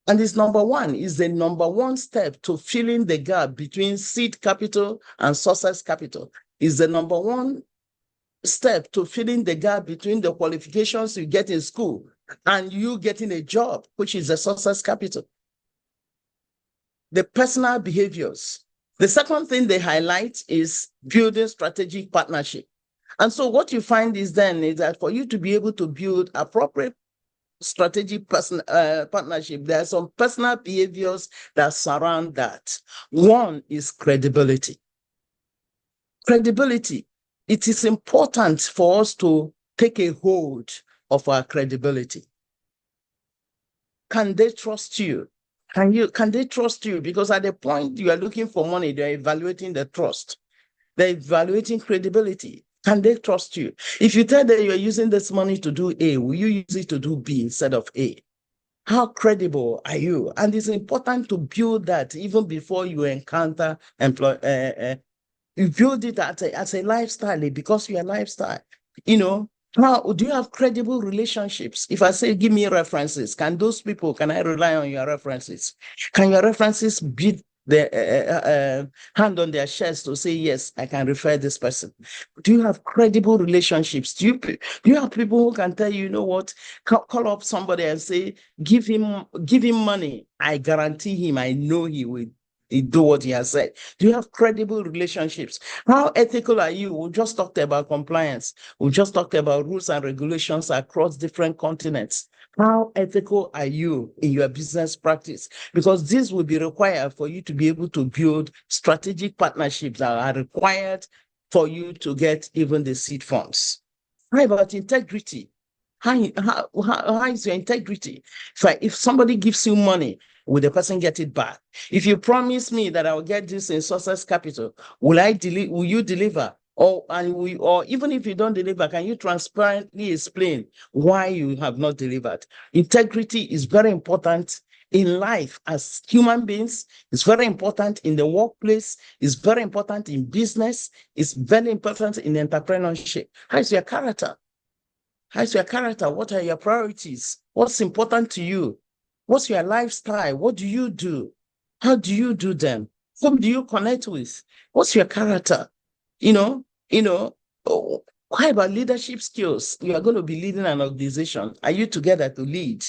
Speaker 3: And this number one is the number one step to filling the gap between seed capital and success capital. Is the number one step to filling the gap between the qualifications you get in school and you getting a job, which is the success capital. The personal behaviors. The second thing they highlight is building strategic partnership. And so what you find is that for you to be able to build appropriate strategic partnership, there are some personal behaviors that surround that. One is credibility. Credibility. It is important for us to take a hold of our credibility. Can they trust you? Can they trust you? Because at the point you are looking for money, they're evaluating the trust. They're evaluating credibility. Can they trust you? If you tell them you're using this money to do A, will you use it to do B instead of A? How credible are you? And it's important to build that even before you encounter you build it as a lifestyle because you're a lifestyle. You know, how do you have credible relationships? If I say, give me references, can I rely on your references? Can your references beat the hand on their chest to say, yes, I can refer this person? Do you have credible relationships? Do you have people who can tell you, you know what, call up somebody and say, give him money. I guarantee him, I know he will do what he has said. Do you have credible relationships? How ethical are you? We just talked about compliance. We just talked about rules and regulations across different continents. How ethical are you in your business practice? Because this will be required for you to be able to build strategic partnerships that are required for you to get even the seed funds. How about integrity? How is your integrity? If somebody gives you money, will the person get it back? If you promise me that I will get this in success capital, will you deliver? Or even if you don't deliver, can you transparently explain why you have not delivered? Integrity is very important in life as human beings. It's very important in the workplace. It's very important in business. It's very important in entrepreneurship. How is your character? How's your character? What are your priorities? What's important to you? What's your lifestyle? What do you do? How do you do them? Whom do you connect with? What's your character? How about leadership skills? You are going to be leading an organization. Are you together to lead?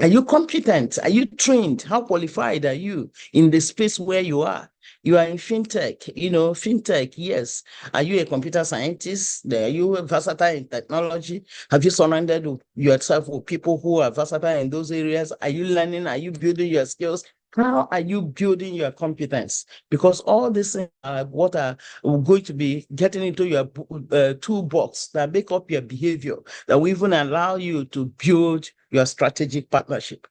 Speaker 3: Are you competent? Are you trained? How qualified are you in the space where you are? You are in fintech, fintech, yes. Are you a computer scientist? Are you versatile in technology? Have you surrounded yourself with people who are versatile in those areas? Are you learning? Are you building your skills? How are you building your competence? Because all these things are what are going to be getting into your toolbox that make up your behavior, that will even allow you to build your strategic partnership.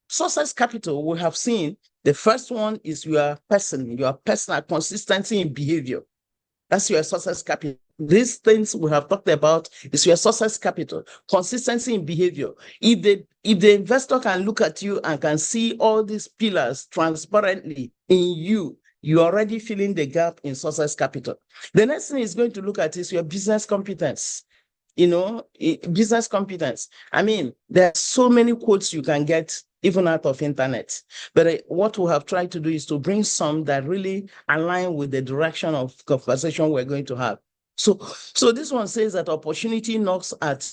Speaker 3: Success capital, we have seen the first one is your personal consistency in behavior. That's your success capital. These things we have talked about is your success capital, consistency in behavior. If the investor can look at you and can see all these pillars transparently in you, you're already filling the gap in success capital. The next thing is going to look at is your business competence. business competence. I mean, there are so many quotes you can get even out of internet. But what we have tried to do is to bring some that really align with the direction of conversation we're going to have. So this one says that opportunity knocks at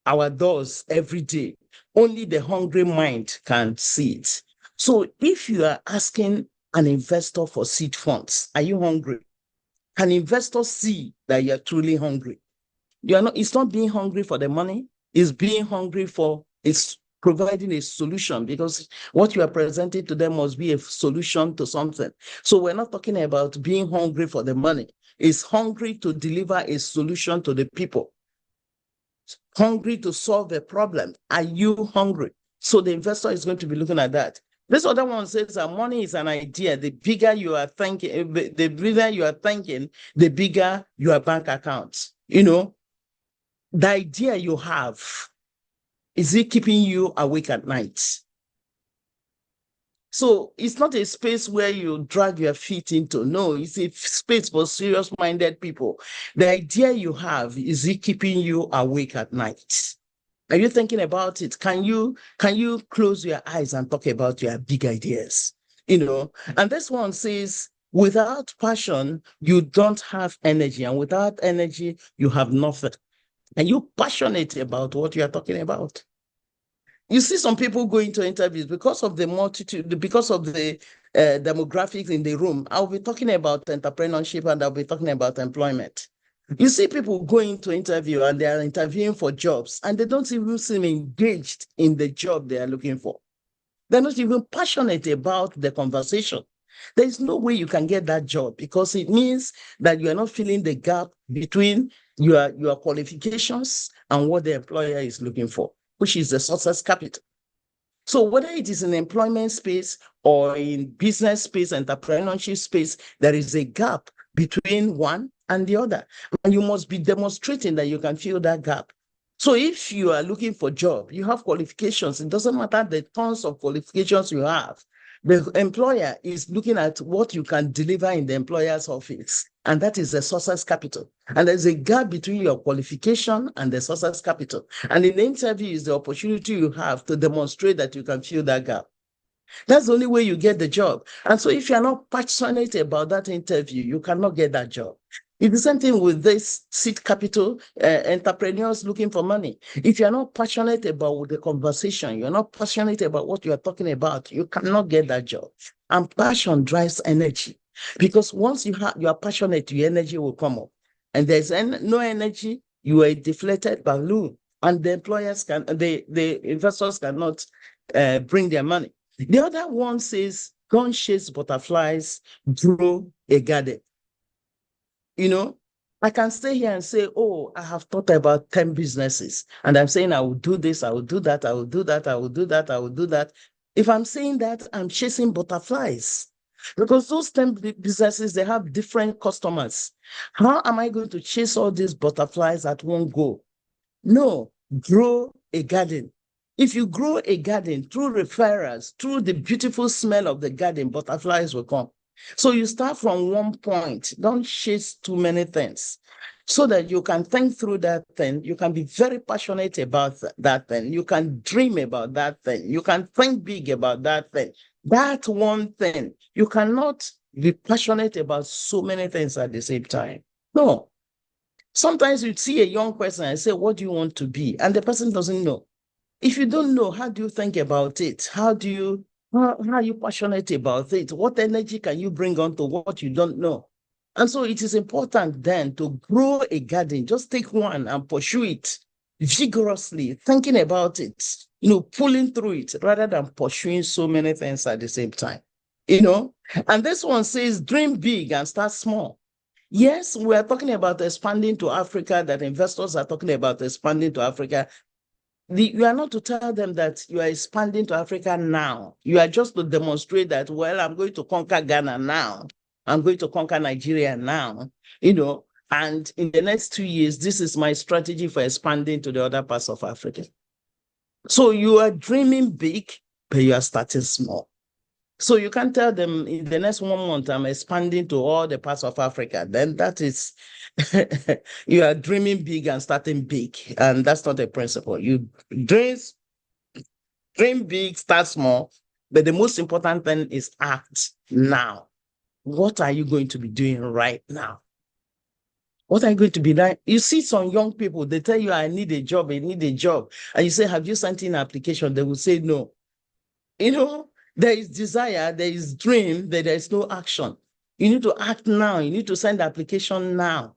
Speaker 3: our doors every day. Only the hungry mind can see it. So if you are asking an investor for seed funds, are you hungry? Can investors see that you're truly hungry? It's not being hungry for the money, it's being hungry it's providing a solution, because what you are presenting to them must be a solution to something. So we're not talking about being hungry for the money. It's hungry to deliver a solution to the people. Hungry to solve a problem. Are you hungry? So the investor is going to be looking at that. This other one says that money is an idea. The bigger you are thinking, the bigger your bank account. The idea you have, is it keeping you awake at night? So it's not a space where you drag your feet into. No, it's a space for serious-minded people. The idea you have, is it keeping you awake at night? Are you thinking about it? Can you close your eyes and talk about your big ideas? And this one says, without passion, you don't have energy. And without energy, you have nothing. Are you passionate about what you are talking about? You see some people go into interviews because of the multitude, because of the demographics in the room. I'll be talking about entrepreneurship and I'll be talking about employment. You see people go into interview and they are interviewing for jobs and they don't even seem engaged in the job they are looking for. They're not even passionate about the conversation. There is no way you can get that job, because it means that you are not filling the gap between your qualifications and what the employer is looking for, which is the success capital. So whether it is in employment space or in business space, entrepreneurship space, there is a gap between one and the other. And you must be demonstrating that you can fill that gap. So if you are looking for a job, you have qualifications. It doesn't matter the tons of qualifications you have. The employer is looking at what you can deliver in the employer's office, and that is the success capital. And there's a gap between your qualification and the success capital. And in the interview is the opportunity you have to demonstrate that you can fill that gap. That's the only way you get the job. And so if you're not passionate about that interview, you cannot get that job. It's the same thing with this seed capital, entrepreneurs looking for money. If you're not passionate about the conversation, you're not passionate about what you're talking about, you cannot get that job. And passion drives energy, because once you are passionate, your energy will come up. And there's no energy, you are a deflated balloon, and the investors cannot bring their money. The other one says, don't chase butterflies, grow a garden. I can stay here and say, oh, I have thought about 10 businesses, and I'm saying I will do this, I will do that, I will do that, I will do that, I will do that. If I'm saying that, I'm chasing butterflies, because those 10 businesses, they have different customers. How am I going to chase all these butterflies at one go? No, grow a garden. If you grow a garden through referrals, through the beautiful smell of the garden, butterflies will come. So you start from one point. Don't chase too many things, so that you can think through that thing. You can be very passionate about that thing. You can dream about that thing. You can think big about that thing. That one thing. You cannot be passionate about so many things at the same time. No. Sometimes you see a young person and say, what do you want to be? And the person doesn't know. If you don't know, how do you think about it? How are you passionate about it? What energy can you bring onto what you don't know? And so it is important then to grow a garden. Just take one and pursue it vigorously, thinking about it, pulling through it, rather than pursuing so many things at the same time. And this one says, dream big and start small. Yes, we are talking about expanding to Africa, that investors are talking about expanding to Africa. You are not to tell them that you are expanding to Africa now. You are just to demonstrate that, well, I'm going to conquer Ghana now. I'm going to conquer Nigeria now, and in the next 2 years, this is my strategy for expanding to the other parts of Africa. So you are dreaming big, but you are starting small. So you can tell them in the next 1 month, I'm expanding to all the parts of Africa. Then that is, you are dreaming big and starting big. And that's not a principle. You dream big, start small. But the most important thing is act now. What are you going to be doing right now? What are you going to be doing? You see some young people, they tell you, I need a job, I need a job. And you say, have you sent in an application? They will say no. You know, there is desire, there is dream, but there is no action. You need to act now. You need to send the application now.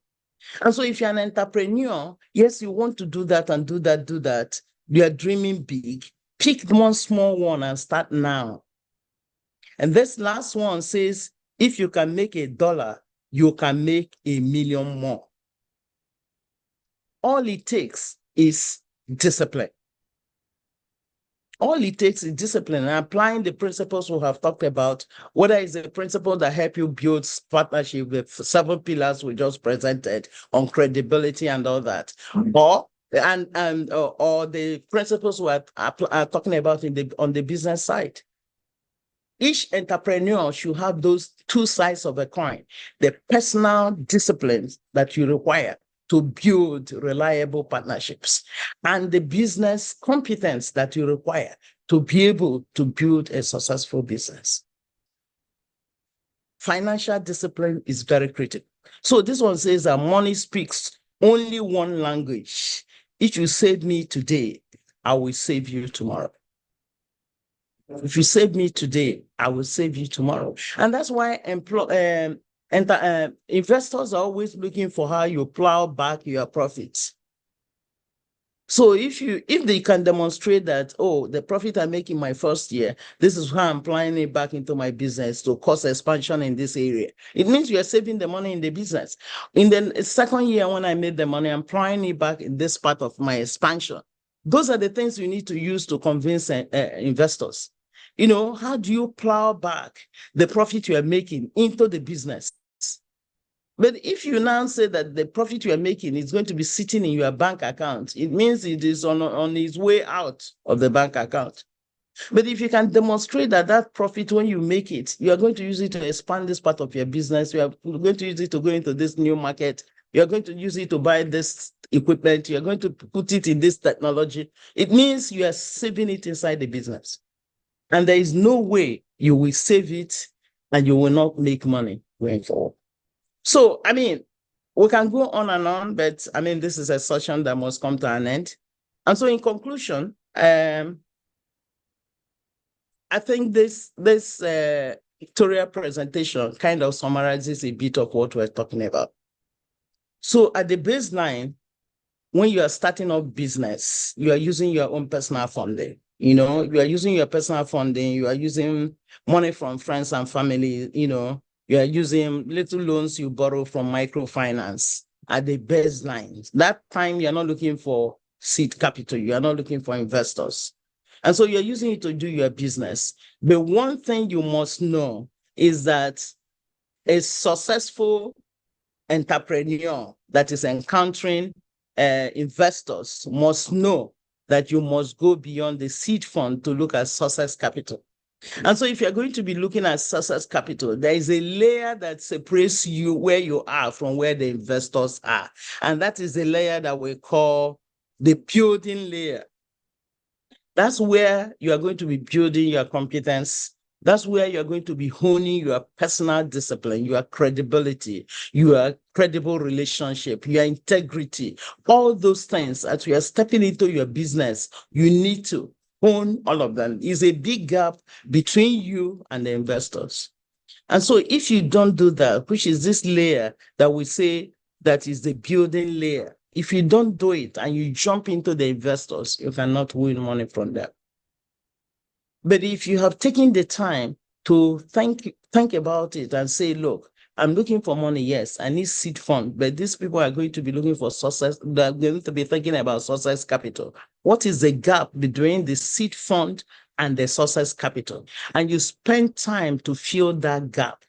Speaker 3: And so if you're an entrepreneur, yes, you want to do that and do that, do that. You are dreaming big. Pick one small one and start now. And this last one says, if you can make $1, you can make $1 million more. All it takes is discipline. All it takes is discipline and applying the principles we have talked about, whether it's a principle that help you build partnership with 7 pillars we just presented on credibility and all that, or the principles we are talking about on the business side. Each entrepreneur should have those 2 sides of a coin, the personal disciplines that you require to build reliable partnerships and the business competence that you require to be able to build a successful business. Financial discipline is very critical. So this one says that money speaks only one language. If you save me today, I will save you tomorrow. If you save me today, I will save you tomorrow. And that's why investors are always looking for how you plow back your profits. So if they can demonstrate that, oh, the profit I make in my first year, this is how I'm applying it back into my business to cost expansion in this area. It means you are saving the money in the business. In the second year, when I made the money, I'm applying it back in this part of my expansion. Those are the things you need to use to convince investors. You know, how do you plow back the profit you are making into the business? But if you now say that the profit you are making is going to be sitting in your bank account, it means it is on its way out of the bank account. But if you can demonstrate that profit, when you make it, you are going to use it to expand this part of your business, you are going to use it to go into this new market, you are going to use it to buy this equipment, you are going to put it in this technology, it means you are saving it inside the business. And there is no way you will save it and you will not make money going forward. So, I mean, we can go on and on, but I mean, this is a session that must come to an end. And so in conclusion, I think this pictorial presentation kind of summarizes a bit of what we're talking about. So at the baseline, when you are starting up business, you are using your own personal funding. You know, you are using your personal funding, you are using money from friends and family, you know, you are using little loans you borrow from microfinance at the baseline. That time you're not looking for seed capital, you are not looking for investors. And so you're using it to do your business. But one thing you must know is that a successful entrepreneur that is encountering investors must know that you must go beyond the seed fund to look at success capital. And so if you're going to be looking at success capital, there is a layer that separates you where you are from where the investors are. And that is the layer that we call the building layer. That's where you are going to be building your competence. That's where you're going to be honing your personal discipline, your credibility, your credible relationship, your integrity, all those things. As you are stepping into your business, you need to hone all of them. There's a big gap between you and the investors. And so if you don't do that, which is this layer that we say that is the building layer, if you don't do it and you jump into the investors, you cannot win money from them. But if you have taken the time to think about it and say, look, I'm looking for money, yes, I need seed fund, but these people are going to be looking for success, they're going to be thinking about success capital. What is the gap between the seed fund and the success capital? And you spend time to fill that gap.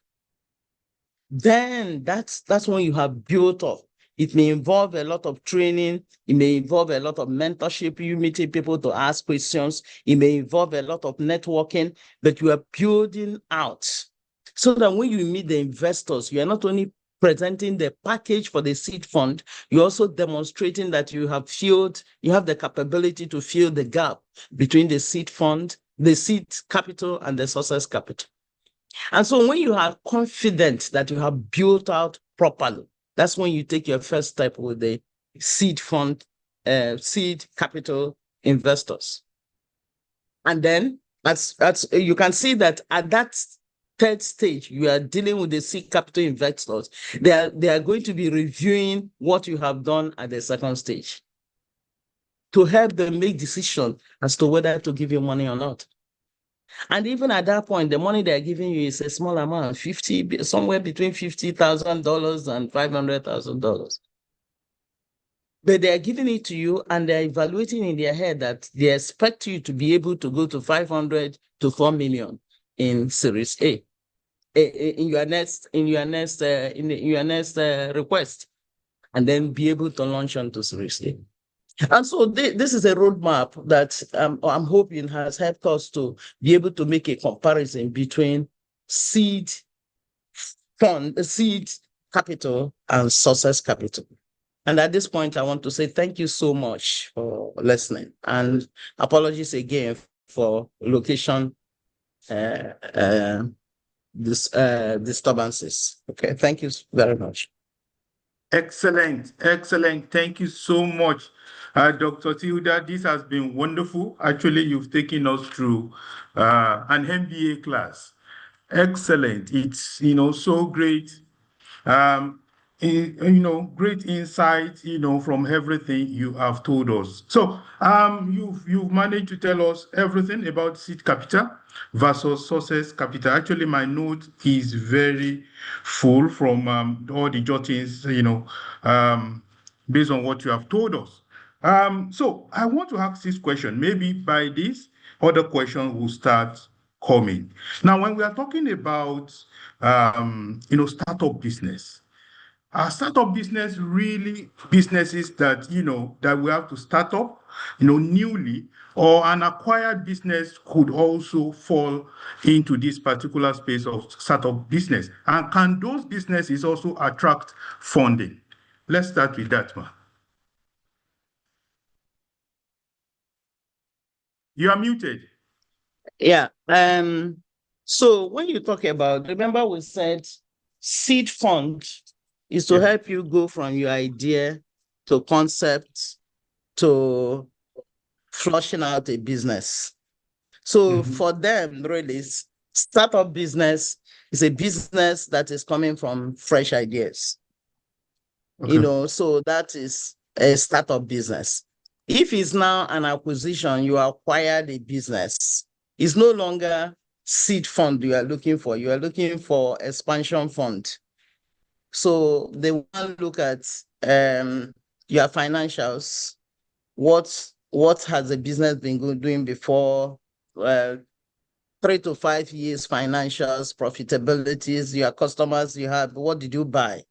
Speaker 3: Then that's when you have built up It may involve a lot of training. It may involve a lot of mentorship. You meeting people to ask questions. It may involve a lot of networking, but you are building out so that when you meet the investors, you are not only presenting the package for the seed fund, you're also demonstrating that you have the capability to fill the gap between the seed fund, the seed capital, and the success capital. And so when you are confident that you have built out properly, that's when you take your first step with the seed fund, seed capital investors. And then that's you can see that at that third stage, you are dealing with the seed capital investors. They are going to be reviewing what you have done at the second stage to help them make decisions as to whether to give you money or not. And even at that point, the money they're giving you is a small amount, somewhere between $50,000 and $500,000. But they're giving it to you and they're evaluating in their head that they expect you to be able to go to 500 to 4 million in Series A. In your next request, and then be able to launch onto Series A. And so this is a roadmap that I'm hoping has helped us to be able to make a comparison between seed fund, seed capital, and success capital. And at this point, I want to say thank you so much for listening, and apologies again for location disturbances. Okay, thank you very much.
Speaker 5: Excellent. Thank you so much, Dr. Tilda. This has been wonderful. Actually, you've taken us through an MBA class. Excellent. It's so great. Great insight, from everything you have told us. So you've managed to tell us everything about seed capital versus success capital. Actually, my note is very full from all the jottings, based on what you have told us. So I want to ask this question. Maybe by this, other questions will start coming. Now, when we are talking about, startup business, are startup business really businesses that, that we have to start up, newly, or an acquired business could also fall into this particular space of startup business? And can those businesses also attract funding? Let's start with that one. You are muted.
Speaker 3: Yeah. So when you talk about, remember we said seed fund is to help you go from your idea to concept to flushing out a business. So for them, really, startup business is a business that is coming from fresh ideas. Okay. So that is a startup business. If it's now an acquisition, you acquired a business, it's no longer seed fund you are looking for. You are looking for expansion fund. So they want to look at your financials. What has the business been doing before? 3 to 5 years financials, profitabilities, your customers you have, what did you buy?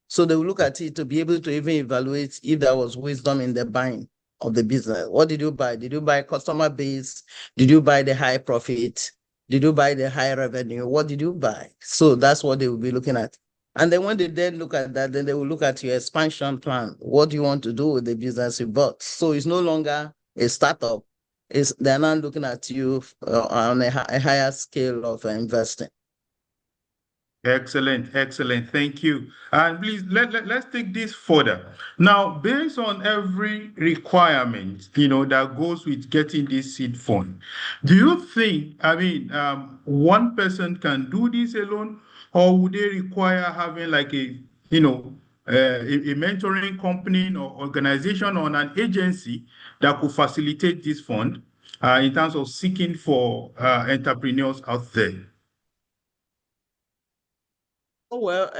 Speaker 3: So they will look at it to be able to even evaluate if there was wisdom in the buying of the business. What did you buy? Did you buy customer base? Did you buy the high profit? Did you buy the high revenue? What did you buy? So that's what they will be looking at. And then when they then look at that, then they will look at your expansion plan. What do you want to do with the business you bought? So it's no longer a startup. They're now looking at you on a higher scale of investing.
Speaker 5: Excellent. Thank you. And please, let's take this further. Now, based on every requirement, that goes with getting this seed fund, do you think, one person can do this alone, or would they require having like a mentoring company or organization or an agency that could facilitate this fund in terms of seeking for entrepreneurs out there?
Speaker 3: Well,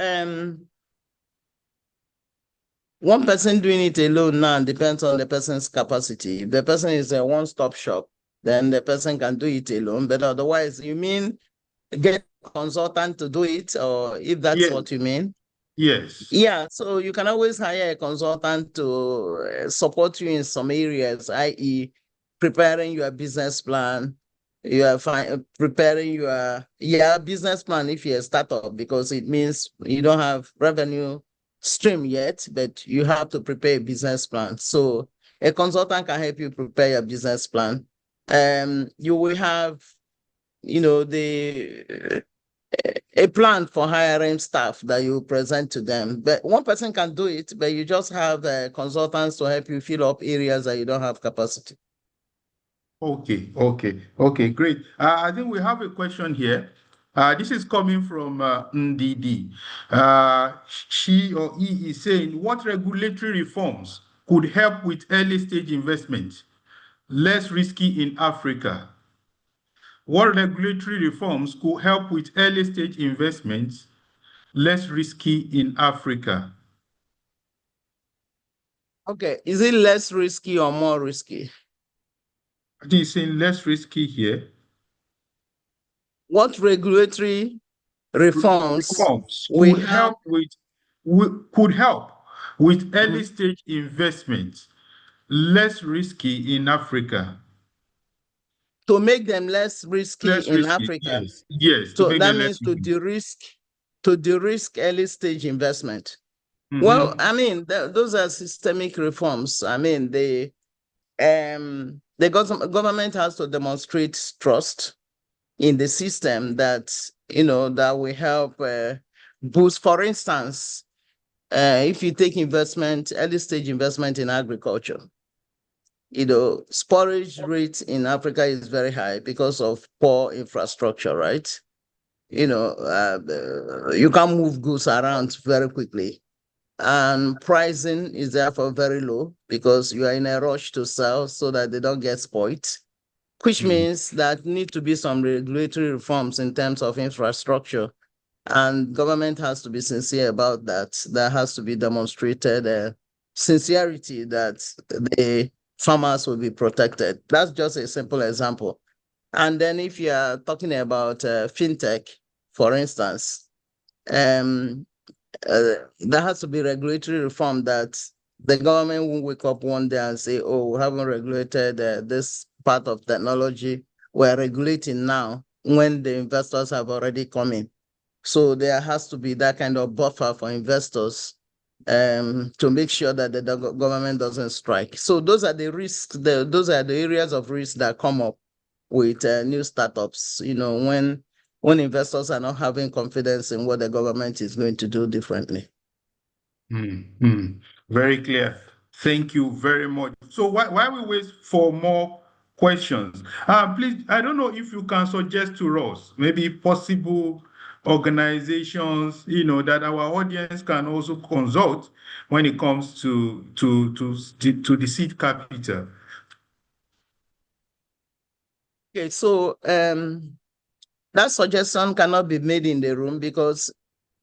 Speaker 3: one person doing it alone now depends on the person's capacity. If the person is a one-stop shop, then the person can do it alone. But otherwise, you mean get a consultant to do it, or if that's what you mean?
Speaker 5: Yes.
Speaker 3: Yeah, so you can always hire a consultant to support you in some areas, i.e., preparing your business plan. You are preparing your business plan if you're a startup, because it means you don't have revenue stream yet, but you have to prepare a business plan. So a consultant can help you prepare your business plan. You will have, a plan for hiring staff that you present to them. But one person can do it, but you just have consultants to help you fill up areas that you don't have capacity.
Speaker 5: Okay, great. I think we have a question here. This is coming from NDD. She or he is saying, what regulatory reforms could help with early stage investment, less risky in Africa? What regulatory reforms could help with early stage investments, less risky in Africa?
Speaker 3: Okay, is it less risky or more risky?
Speaker 5: I think it's saying less risky here.
Speaker 3: What regulatory reforms
Speaker 5: could help with early stage investments, less risky in Africa.
Speaker 3: To make them less risky
Speaker 5: Less
Speaker 3: in
Speaker 5: risky,
Speaker 3: Africa.
Speaker 5: yes, to
Speaker 3: So
Speaker 5: make
Speaker 3: that
Speaker 5: them less
Speaker 3: means to
Speaker 5: risky.
Speaker 3: de-risk early stage investment. Well, I mean, those are systemic reforms. I mean, the government has to demonstrate trust in the system that, that will help boost. For instance, if you take early stage investment in agriculture, spoilage rate in Africa is very high because of poor infrastructure, right? You can't move goods around very quickly. And pricing is therefore very low because you are in a rush to sell so that they don't get spoiled, which means that need to be some regulatory reforms in terms of infrastructure. And government has to be sincere about that. There has to be demonstrated sincerity that the farmers will be protected. That's just a simple example. And then if you are talking about fintech, for instance, there has to be regulatory reform that the government won't wake up one day and say, oh, we haven't regulated this part of technology. We're regulating now when the investors have already come in. So there has to be that kind of buffer for investors to make sure that the government doesn't strike. So those are the risks, those are the areas of risk that come up with new startups, when investors are not having confidence in what the government is going to do differently.
Speaker 5: Very clear. Thank you very much. So while we wait for more questions, please, I don't know if you can suggest to us maybe possible organizations, that our audience can also consult when it comes to the seed capital.
Speaker 3: Okay, so that suggestion cannot be made in the room because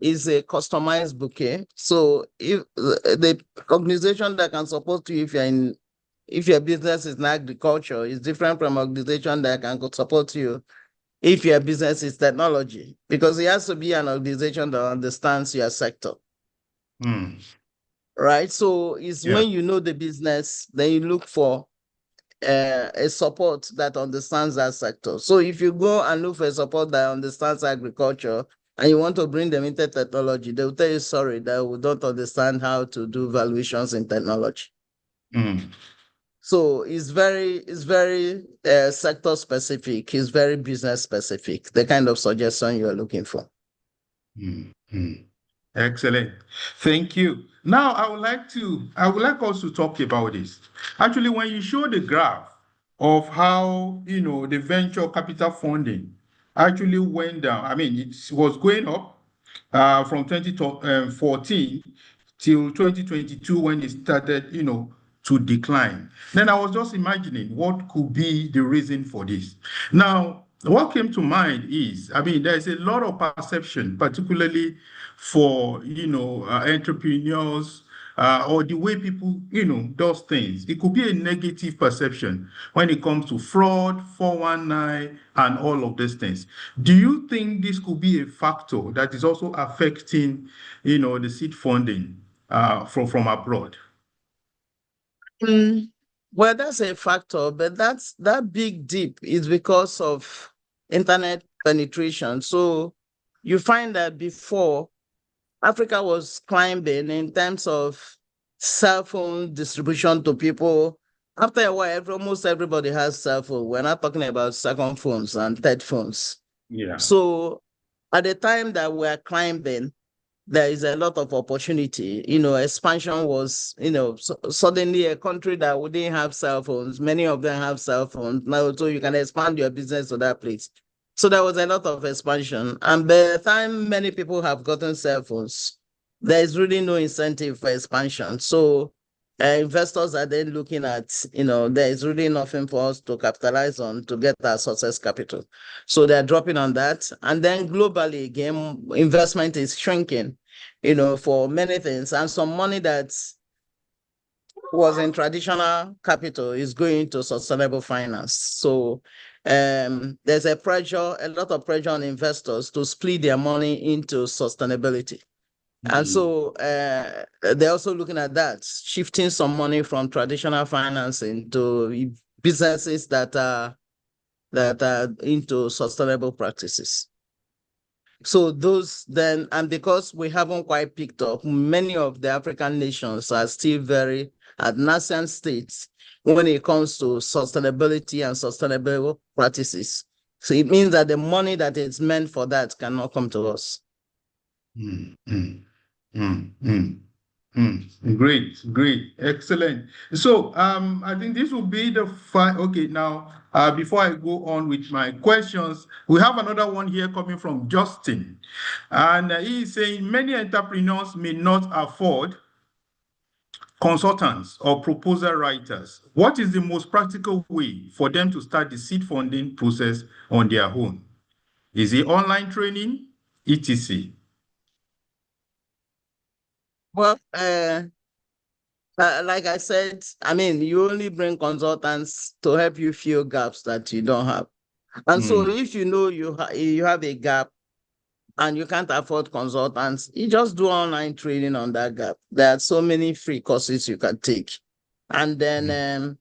Speaker 3: it's a customized bouquet. So if the organization that can support you if your business is in agriculture is different from organization that can support you if your business is technology, because it has to be an organization that understands your sector. Right? So it's when you know the business, then you look for a support that understands that sector. So if you go and look for a support that understands agriculture and you want to bring them into technology, they will tell you, sorry, that we don't understand how to do valuations in technology. So it's very sector specific, it's very business specific, the kind of suggestion you're looking for.
Speaker 5: Excellent. Thank you. Now I would like us to talk about this. Actually, when you show the graph of how the venture capital funding actually went down, I mean, it was going up from 2014 till 2022 when it started, to decline. Then I was just imagining what could be the reason for this. Now, what came to mind is, I mean, there's a lot of perception, particularly for entrepreneurs or the way people, does things. It could be a negative perception when it comes to fraud, 419, and all of these things. Do you think this could be a factor that is also affecting, the seed funding from abroad?
Speaker 3: Well, that's a factor, but that big dip is because of internet penetration. So you find that before, Africa was climbing in terms of cell phone distribution to people. After a while, almost everybody has cell phone. We're not talking about second phones and third phones.
Speaker 5: Yeah.
Speaker 3: So at the time that we're climbing, there is a lot of opportunity. Expansion was, suddenly a country that wouldn't have cell phones. Many of them have cell phones now, so you can expand your business to that place. So there was a lot of expansion. And by the time many people have gotten cell phones, there is really no incentive for expansion. So investors are then looking at, there is really nothing for us to capitalize on to get our success capital. So they're dropping on that. And then globally, again, investment is shrinking, for many things. And some money that was in traditional capital is going to sustainable finance. So there's a lot of pressure on investors to split their money into sustainability. And so they're also looking at that, shifting some money from traditional financing to businesses that are into sustainable practices. So those then, and because we haven't quite picked up, many of the African nations are still very at nascent states when it comes to sustainability and sustainable practices. So it means that the money that is meant for that cannot come to us.
Speaker 5: Great, excellent. So I think this will be the okay. Now, before I go on with my questions, we have another one here coming from Justin, and he is saying many entrepreneurs may not afford consultants or proposal writers. What is the most practical way for them to start the seed funding process on their own? Is it online training, etc.?
Speaker 3: Well, like I said, you only bring consultants to help you fill gaps that you don't have. And so if you know you have a gap and you can't afford consultants, you just do online training on that gap. There are so many free courses you can take. And then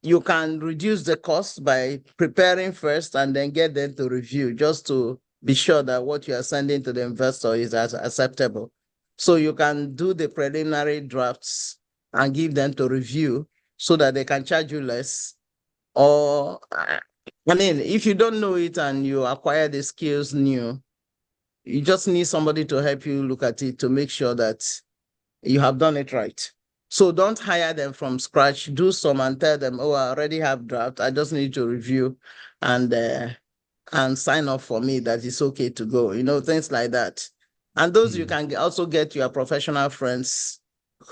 Speaker 3: you can reduce the cost by preparing first and then get them to review, just to be sure that what you are sending to the investor is acceptable. So you can do the preliminary drafts and give them to review so that they can charge you less. Or, if you don't know it and you acquire the skills new, you just need somebody to help you look at it to make sure that you have done it right. So don't hire them from scratch. Do some and tell them, oh, I already have draft. I just need to review and sign off for me that it's okay to go, things like that. And those you can also get your professional friends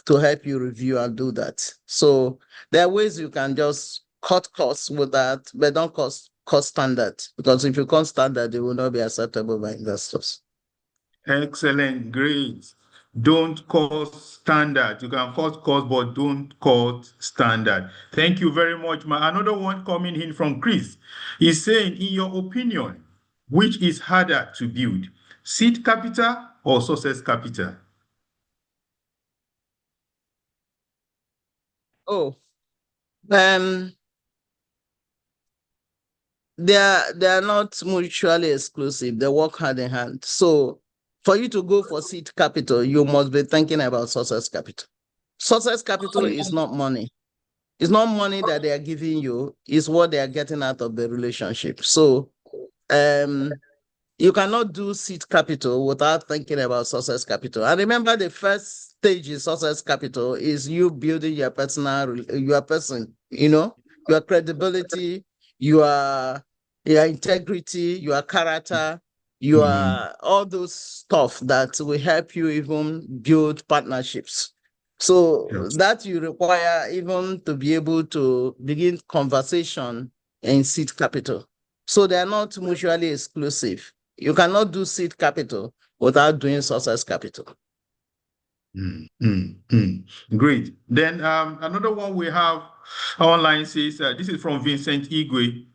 Speaker 3: to help you review and do that. So there are ways you can just cut costs with that, but don't cost standard, because if you cut standard, it will not be acceptable by investors.
Speaker 5: Excellent, great. Don't cut standard. You can cut cost, but don't cut standard. Thank you very much. Another one coming in from Chris. He's saying, in your opinion, which is harder to build, seed capital or success capital?
Speaker 3: They are not mutually exclusive. They work hand in hand. So for you to go for seed capital, you must be thinking about success capital. Success capital is not money. It's not money that they are giving you. It's what they are getting out of the relationship. So you cannot do seed capital without thinking about success capital. And remember, the first stage in success capital is you building your person, your credibility, your integrity, your character, your all those stuff that will help you even build partnerships. So that you require even to be able to begin conversation in seed capital. So they are not mutually exclusive. You cannot do seed capital without doing success capital.
Speaker 5: Great. Then another one we have online says, this is from Vincent Igwe.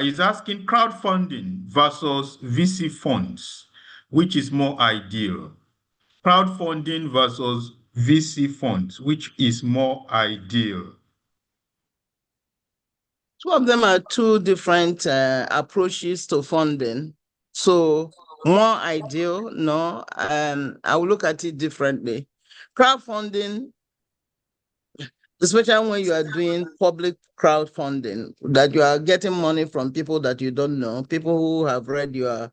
Speaker 5: He's asking crowdfunding versus VC funds, which is more ideal? Crowdfunding versus VC funds, which is more ideal?
Speaker 3: Two of them are two different approaches to funding. So more ideal, no, I will look at it differently. Crowdfunding, especially when you are doing public crowdfunding, that you are getting money from people that you don't know, people who have read your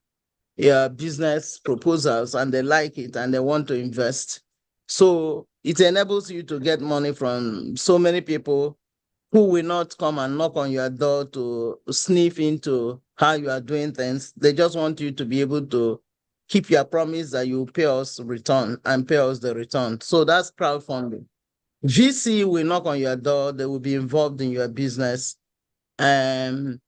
Speaker 3: business proposals and they like it and they want to invest. So it enables you to get money from so many people who will not come and knock on your door to sniff into how you are doing things. They just want you to be able to keep your promise that you pay us return and pay us the return. So that's crowdfunding. VC will knock on your door. They will be involved in your business. And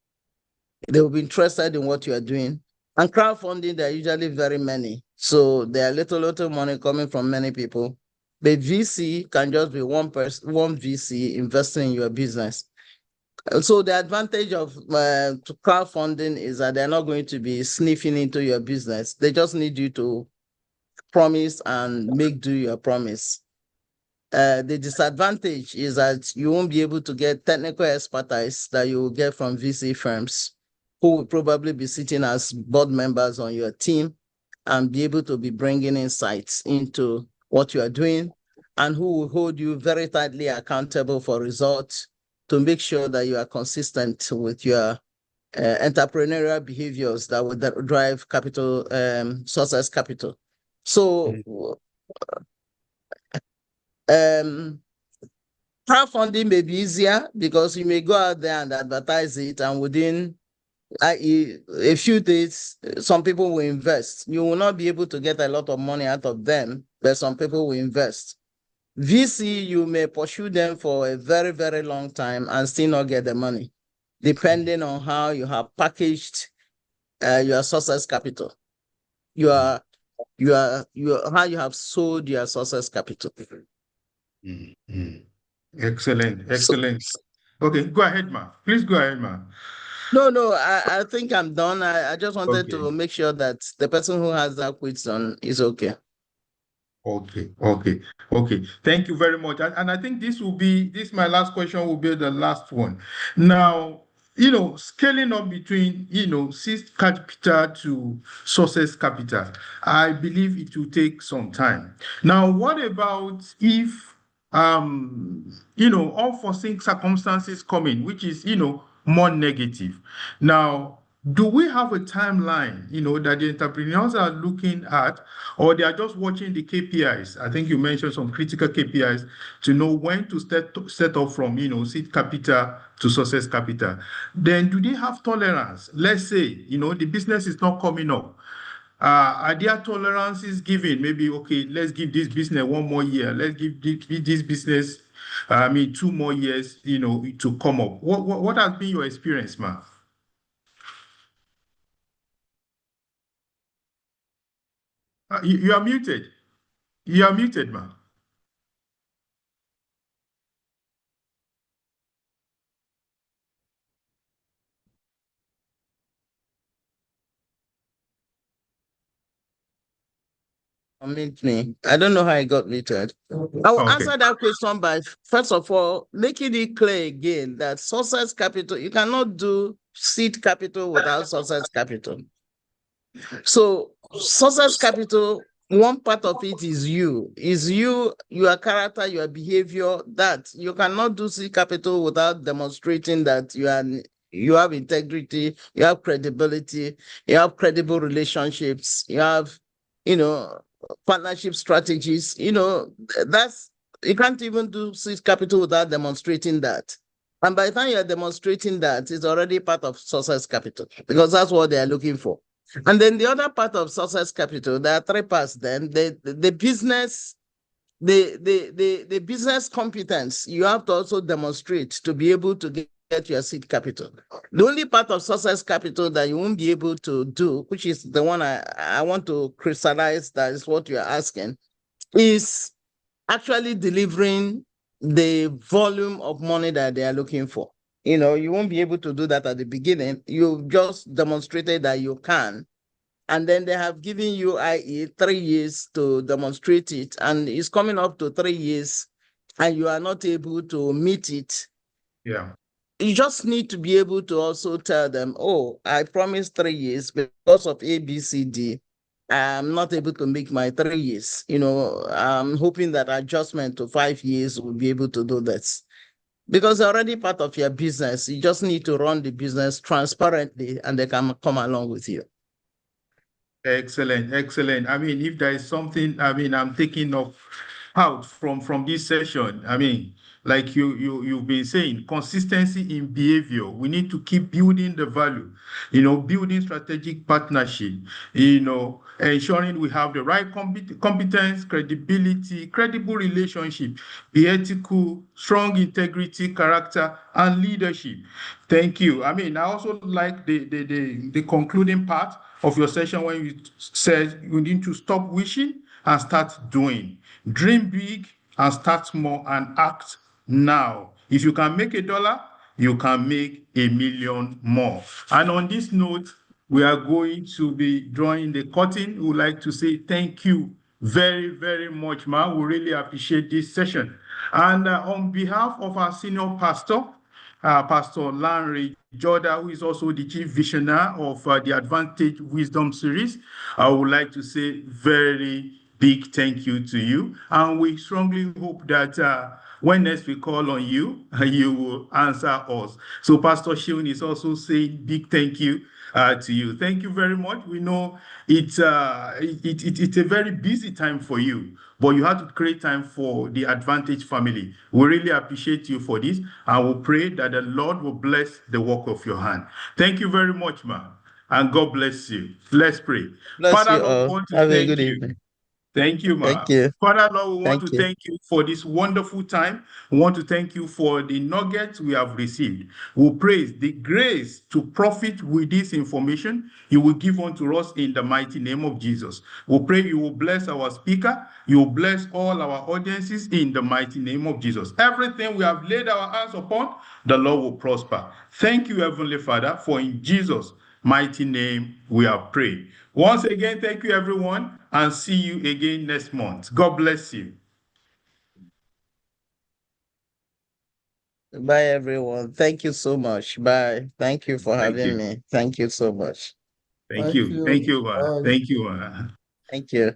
Speaker 3: they will be interested in what you are doing. And crowdfunding, there are usually very many. So there are little money coming from many people. The VC can just be one person, one VC investing in your business. So the advantage of crowdfunding is that they're not going to be sniffing into your business. They just need you to promise and make do your promise. The disadvantage is that you won't be able to get technical expertise that you will get from VC firms, who will probably be sitting as board members on your team and be able to be bringing insights into what you are doing, and who will hold you very tightly accountable for results to make sure that you are consistent with your entrepreneurial behaviors that will drive capital, success capital. So crowdfunding may be easier because you may go out there and advertise it, and within a few days, some people will invest. You will not be able to get a lot of money out of them, but some people will invest. VC, you may pursue them for a very, very long time and still not get the money, depending on how you have packaged your success capital. How you have sold your success capital.
Speaker 5: Excellent. Okay, go ahead, ma. Please go ahead, ma.
Speaker 3: No, I think I'm done. I just wanted to make sure that the person who has that question is okay.
Speaker 5: Okay. Thank you very much. And I think my last question will be the last one. Now, scaling up between, seed capital to success capital, I believe it will take some time. Now, what about if, unforeseen circumstances come in, which is, more negative? Now, do we have a timeline, that the entrepreneurs are looking at, or they are just watching the KPIs? I think you mentioned some critical KPIs to know when to set up from, seed capital to success capital. Then do they have tolerance? Let's say, the business is not coming up. Are there tolerances given? Maybe, okay, let's give this business 1 more year. Let's give this business, 2 more years, to come up. What has been your experience, ma? You are muted. You are muted, man.
Speaker 3: Me. I don't know how I got muted. I will answer that question by, first of all, making it clear again that success capital, you cannot do seed capital without success capital. So success capital, one part of it is you, your character, your behavior. That you cannot do seed capital without demonstrating that you have integrity, you have credibility, you have credible relationships, you have, partnership strategies. That's, you can't even do seed capital without demonstrating that. And by the time you're demonstrating that, it's already part of success capital, because that's what they're looking for. And then the other part of success capital, there are 3 parts. Then the business, the business competence, you have to also demonstrate to be able to get your seed capital. The only part of success capital that you won't be able to do, which is the one I want to crystallize, that is what you're asking, is actually delivering the volume of money that they are looking for. You know, you won't be able to do that at the beginning. You've just demonstrated that you can. And then they have given you, i.e., 3 years to demonstrate it. And it's coming up to 3 years and you are not able to meet it.
Speaker 5: Yeah.
Speaker 3: You just need to be able to also tell them, oh, I promised 3 years because of ABCD. I'm not able to make my 3 years. You know, I'm hoping that adjustment to 5 years will be able to do this. Because they're already part of your business. You just need to run the business transparently and they can come along with you.
Speaker 5: Excellent, excellent. I mean, if there is something, I mean, I'm taking out from this session. I mean, like you've been saying, consistency in behavior. We need to keep building the value, building strategic partnership, ensuring we have the right competence, credibility, credible relationship, be ethical, strong integrity, character, and leadership. Thank you. I mean, I also like the concluding part of your session when you said you need to stop wishing and start doing. Dream big and start small and act now. If you can make $1, you can make 1,000,000 more. And on this note, we are going to be drawing the curtain. We would like to say thank you very, very much, ma. We really appreciate this session. And on behalf of our senior pastor, Pastor Larry Jordan, who is also the chief visionary of the Advantage Wisdom series, I would like to say very big thank you to you. And we strongly hope that when next we call on you, you will answer us. So Pastor Shion is also saying big thank you to you. Thank you very much. We know it's a very busy time for you, but you have to create time for the Advantage family. We really appreciate you for this. I will pray that the Lord will bless the work of your hand. Thank you very much, ma. And God bless you. Let's pray.
Speaker 3: Bless
Speaker 5: Father,
Speaker 3: you
Speaker 5: Lord,
Speaker 3: all.
Speaker 5: we want to
Speaker 3: Have a
Speaker 5: thank
Speaker 3: good
Speaker 5: you.
Speaker 3: evening.
Speaker 5: Thank you, ma.
Speaker 3: Thank you.
Speaker 5: Father, Lord, we want
Speaker 3: Thank
Speaker 5: to
Speaker 3: you.
Speaker 5: thank you for this wonderful time. We want to thank you for the nuggets we have received. We praise the grace to profit with this information you will give unto us in the mighty name of Jesus. We pray you will bless our speaker. You will bless all our audiences in the mighty name of Jesus. Everything we have laid our hands upon, the Lord will prosper. Thank you, Heavenly Father, for in Jesus' mighty name we have prayed. Once again, thank you, everyone, and see you again next month. God bless you.
Speaker 3: Bye, everyone. Thank you so much. Bye. Thank you for having me. Thank you so much.
Speaker 5: Thank you. Thank you. Thank you.
Speaker 3: Thank you.